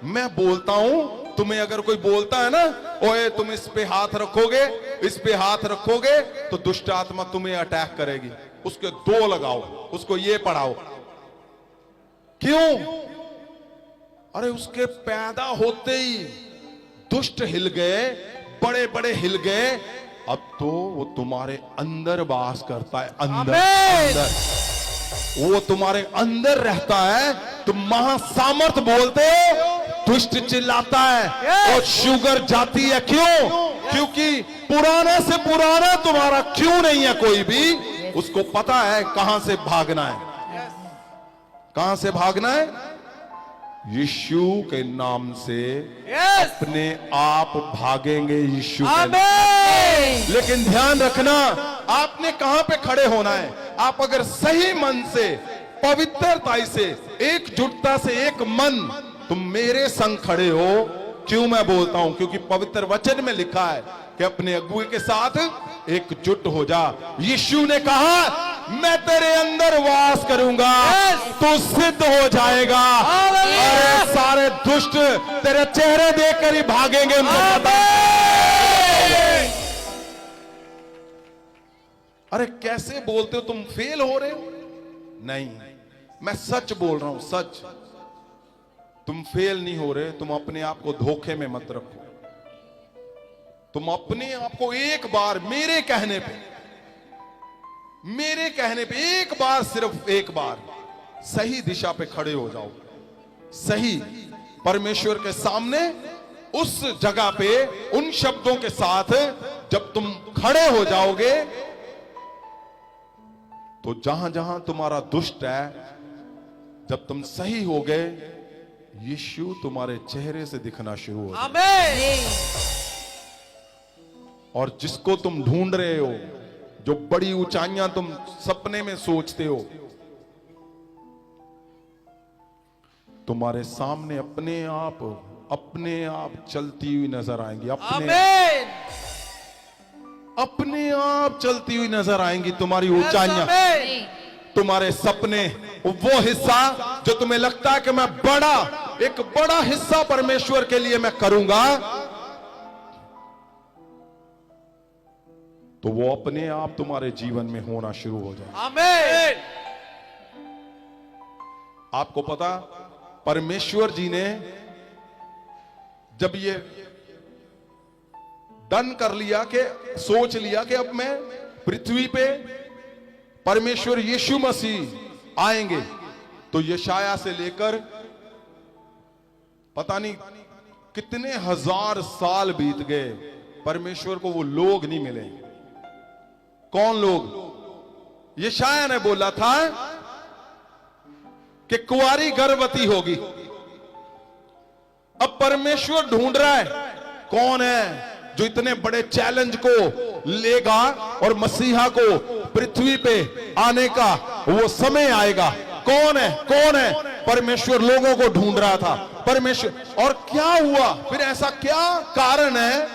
मैं बोलता हूं, तुम्हें अगर कोई बोलता है ना, ओए तुम इस पे हाथ रखोगे, इस पे हाथ रखोगे तो दुष्ट आत्मा तुम्हें अटैक करेगी, उसके 2 लगाओ, उसको ये पढ़ाओ, क्यों? अरे उसके पैदा होते ही दुष्ट हिल गए, बड़े बड़े हिल गए, अब तो वो तुम्हारे अंदर वास करता है, अंदर अंदर वो तुम्हारे अंदर रहता है। तुम महासामर्थ बोलते हो, दुष्ट चिल्लाता है और शुगर जाती है। क्यों? क्योंकि पुराना से पुराना तुम्हारा क्यों नहीं है कोई भी, उसको पता है कहां से भागना है, कहां से भागना है। यीशु के नाम से अपने आप भागेंगे यीशु के नाम। लेकिन ध्यान रखना, आपने कहां पे खड़े होना है। आप अगर सही मन से, पवित्रता से, एकजुटता से, एक मन, तुम मेरे संग खड़े हो। क्यों मैं बोलता हूं? क्योंकि पवित्र वचन में लिखा है कि अपने अगुए के साथ एकजुट हो जा। यीशु ने कहा मैं तेरे अंदर वास करूंगा, तू सिद्ध हो जाएगा। अरे सारे दुष्ट तेरे चेहरे देखकर ही भागेंगे, उनको पता। अरे कैसे बोलते हो तुम, फेल हो रहे हो? नहीं, मैं सच बोल रहा हूं, सच। तुम फेल नहीं हो रहे, तुम अपने आप को धोखे में मत रखो। तुम अपने आप को एक बार मेरे कहने पे एक बार, सिर्फ एक बार सही दिशा पे खड़े हो जाओ। सही परमेश्वर के सामने उस जगह पे उन शब्दों के साथ जब तुम खड़े हो जाओगे, तो जहां जहां तुम्हारा दुष्ट है, जब तुम सही हो गए, यीशु तुम्हारे चेहरे से दिखना शुरू हो जाएगा। और जिसको तुम ढूंढ रहे हो, जो बड़ी ऊंचाइयां तुम सपने में सोचते हो, तुम्हारे सामने अपने आप चलती हुई नजर आएंगी। अपने आप चलती हुई नजर आएंगी तुम्हारी ऊंचाइयां, तुम्हारे सपने, वो हिस्सा जो तुम्हें लगता है कि मैं एक बड़ा हिस्सा परमेश्वर के लिए मैं करूंगा, तो वो अपने आप तुम्हारे जीवन में होना शुरू हो जाए। आमीन। आपको पता, परमेश्वर जी ने जब ये डन कर लिया, कि सोच लिया कि अब मैं पृथ्वी पे परमेश्वर यीशु मसीह आएंगे, तो यशाया से लेकर पता नहीं कितने हजार साल बीत गए, परमेश्वर को वो लोग नहीं मिले। कौन लोग? यशाया ने बोला था कि कुंवारी गर्भवती होगी। अब परमेश्वर ढूंढ रहा है कौन है जो इतने बड़े चैलेंज को लेगा और मसीहा को पृथ्वी पे आने का वो समय आएगा। कौन है? कौन है? परमेश्वर लोगों को ढूंढ रहा था, परमेश्वर। और क्या हुआ फिर? ऐसा क्या कारण है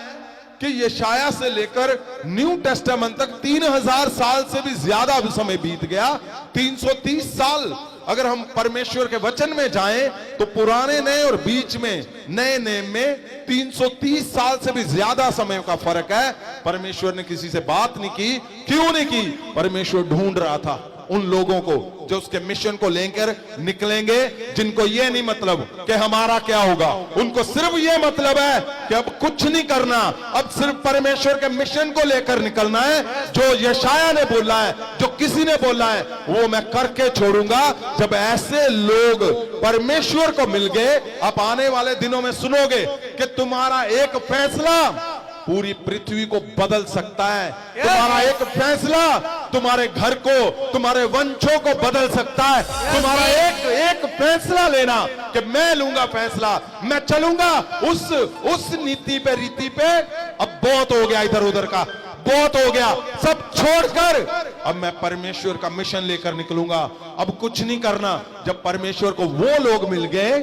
कि यशाया से लेकर न्यू टेस्टामेंट तक 3000 साल से भी ज्यादा समय बीत गया। 330 साल अगर हम परमेश्वर के वचन में जाएं, तो पुराने नए और बीच में नए नेम में 330 साल से भी ज्यादा समय का फर्क है। परमेश्वर ने किसी से बात नहीं की। क्यों नहीं की? परमेश्वर ढूंढ रहा था उन लोगों को जो उसके मिशन को लेकर निकलेंगे, जिनको ये नहीं मतलब कि हमारा क्या होगा। उनको सिर्फ ये मतलब है कि अब कुछ नहीं करना, अब सिर्फ परमेश्वर के मिशन को लेकर निकलना है। जो यशाया ने बोला है, जो किसी ने बोला है, वो मैं करके छोड़ूंगा। जब ऐसे लोग परमेश्वर को मिल गए, आप आने वाले दिनों में सुनोगे कि तुम्हारा एक फैसला पूरी पृथ्वी को बदल सकता है। तुम्हारा एक फैसला तुम्हारे घर को, तुम्हारे वंशों को बदल सकता है। तुम्हारा एक फैसला लेना कि मैं लूंगा फैसला, मैं चलूंगा उस नीति पे, रीति पे। अब बहुत हो गया इधर उधर का, बहुत हो गया, सब छोड़कर अब मैं परमेश्वर का मिशन लेकर निकलूंगा। अब कुछ नहीं करना। जब परमेश्वर को वो लोग मिल गए,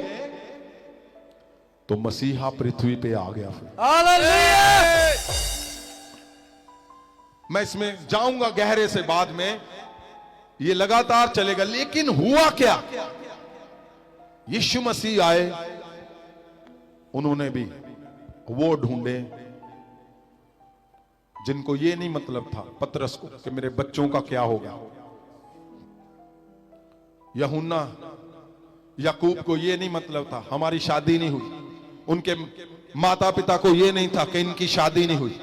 तो मसीहा पृथ्वी पे आ गया। हालेलुया। मैं इसमें जाऊंगा गहरे से बाद में, ये लगातार चलेगा। लेकिन हुआ क्या? यीशु मसीह आए, उन्होंने भी वो ढूंढे जिनको ये नहीं मतलब था, पतरस को, कि मेरे बच्चों का क्या होगा। यूहन्ना याकूब को ये नहीं मतलब था हमारी शादी नहीं हुई, उनके माता पिता को ये नहीं था कि इनकी शादी नहीं हुई।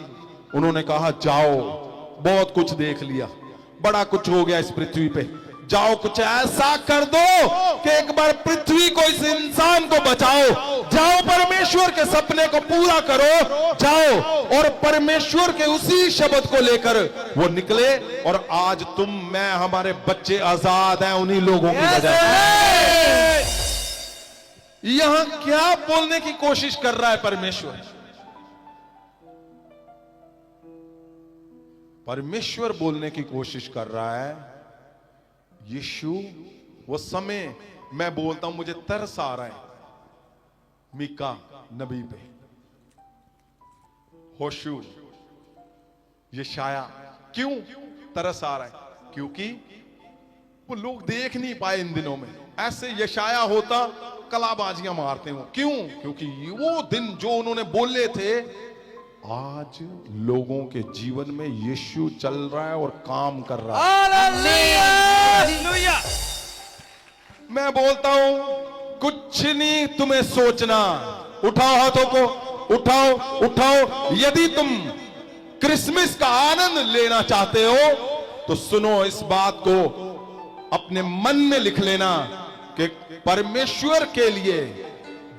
उन्होंने कहा जाओ, बहुत कुछ देख लिया, बड़ा कुछ हो गया इस पृथ्वी पे, जाओ कुछ ऐसा कर दो कि एक बार पृथ्वी को, इस इंसान को बचाओ, जाओ परमेश्वर के सपने को पूरा करो, जाओ। और परमेश्वर के उसी शब्द को लेकर वो निकले और आज तुम, मैं, हमारे बच्चे आजाद हैं उन्हीं लोगों की वजह से। यहां क्या बोलने की कोशिश कर रहा है परमेश्वर? परमेश्वर बोलने की कोशिश कर रहा है, यीशु, वो समय मैं बोलता हूं मुझे तरस आ रहा है मीका नबी पे, होशू, यशाया। क्यों तरस आ रहा है? क्योंकि वो लोग देख नहीं पाए इन दिनों में। ऐसे यशाया होता कलाबाजियां मारते हो। क्यों? क्योंकि वो दिन जो उन्होंने बोले थे, आज लोगों के जीवन में यीशु चल रहा है और काम कर रहा है। हालेलुया। मैं बोलता हूं कुछ नहीं तुम्हें सोचना, उठाओ हाथों को, उठाओ उठाओ। यदि तुम क्रिसमस का आनंद लेना चाहते हो तो सुनो, इस बात को अपने मन में लिख लेना कि परमेश्वर के लिए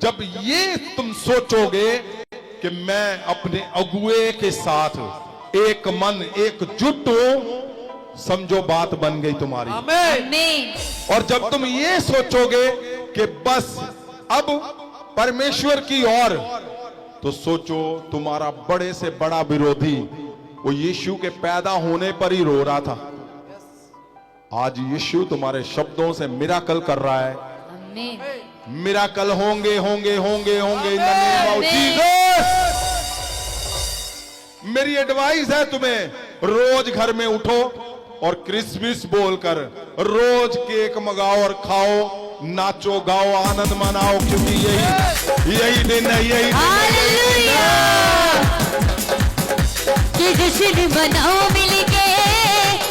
जब ये तुम सोचोगे कि मैं अपने अगुए के साथ एक मन एकजुट हूं, समझो बात बन गई तुम्हारी। आमीन। और जब तुम ये सोचोगे कि बस अब परमेश्वर की ओर, तो सोचो तुम्हारा बड़े से बड़ा विरोधी वो यीशु के पैदा होने पर ही रो रहा था, आज यीशु तुम्हारे शब्दों से मिराकल कर रहा है। आमीन। मिराकल होंगे होंगे होंगे होंगे in the name of Jesus. मेरी एडवाइस है तुम्हें, रोज घर में उठो और क्रिसमस बोलकर रोज केक मंगाओ और खाओ, नाचो गाओ, आनंद मनाओ, क्योंकि यही दिन है, यही दिन हालेलुया। कि जश्न मनाओ मिलके,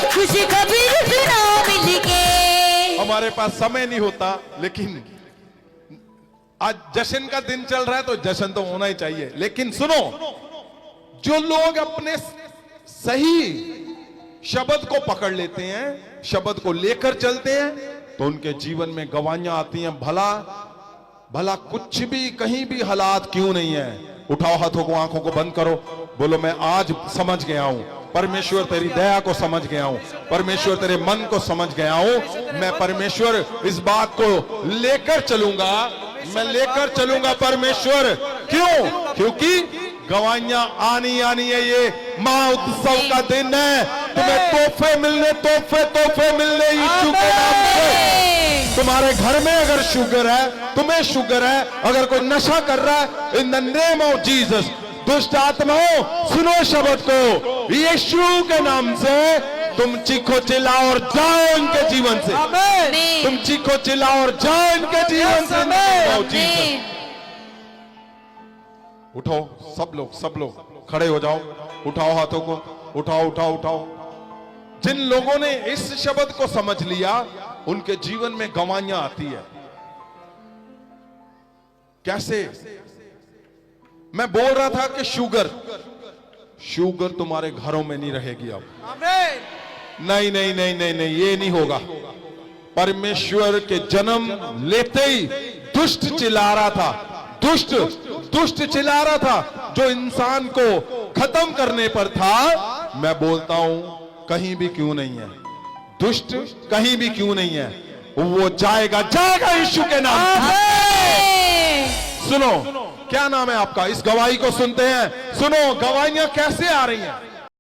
खुशी कबीर सुनाओ मिलके। हमारे पास समय नहीं होता, लेकिन आज जश्न का दिन चल रहा है तो जश्न तो होना ही चाहिए। लेकिन सुनो, जो लोग अपने सही शब्द को पकड़ लेते हैं, शब्द को लेकर चलते हैं, तो उनके जीवन में गवाहियां आती हैं। भला भला कुछ भी, कहीं भी हालात क्यों नहीं है, उठाओ हाथों को, आंखों को बंद करो, बोलो मैं आज समझ गया हूं, परमेश्वर तेरी दया को समझ गया हूं, परमेश्वर तेरे मन को समझ गया हूं। मैं परमेश्वर इस बात को लेकर चलूंगा, मैं लेकर चलूंगा परमेश्वर। क्यों? क्योंकि गवाहियां आनी आनी है। ये महोत्सव का दिन है, तुम्हें तोहफे मिलने यीशु के नाम से। तुम्हारे घर में अगर शुगर है, तुम्हें शुगर है, अगर कोई नशा कर रहा है, in the name of Jesus, दुष्ट आत्माओं सुनो शब्द को, यीशु के नाम से तुम चीखो चिल्लाओ और जाओ इनके जीवन से। तुम चीखो चिल्लाओ और जाओ इनके जीवन से। जीसस, उठो सब लोग खड़े हो जाओ, उठाओ हाथों को, उठाओ। जिन लोगों ने इस शब्द को समझ लिया, उनके जीवन में गवाहियां आती है। कैसे? मैं बोल रहा था कि शुगर तुम्हारे घरों में नहीं रहेगी अब। नहीं, ये नहीं होगा। परमेश्वर के जन्म लेते ही दुष्ट चिल्ला रहा था, दुष्ट चिल्ला रहा था, जो इंसान को खत्म करने पर था। मैं बोलता हूं कहीं भी क्यों नहीं है, दुष्ट कहीं भी क्यों नहीं है, वो जाएगा यीशु के नाम। सुनो, क्या नाम है आपका? इस गवाही को सुनते हैं। सुनो, गवाहियां कैसे आ रही हैं?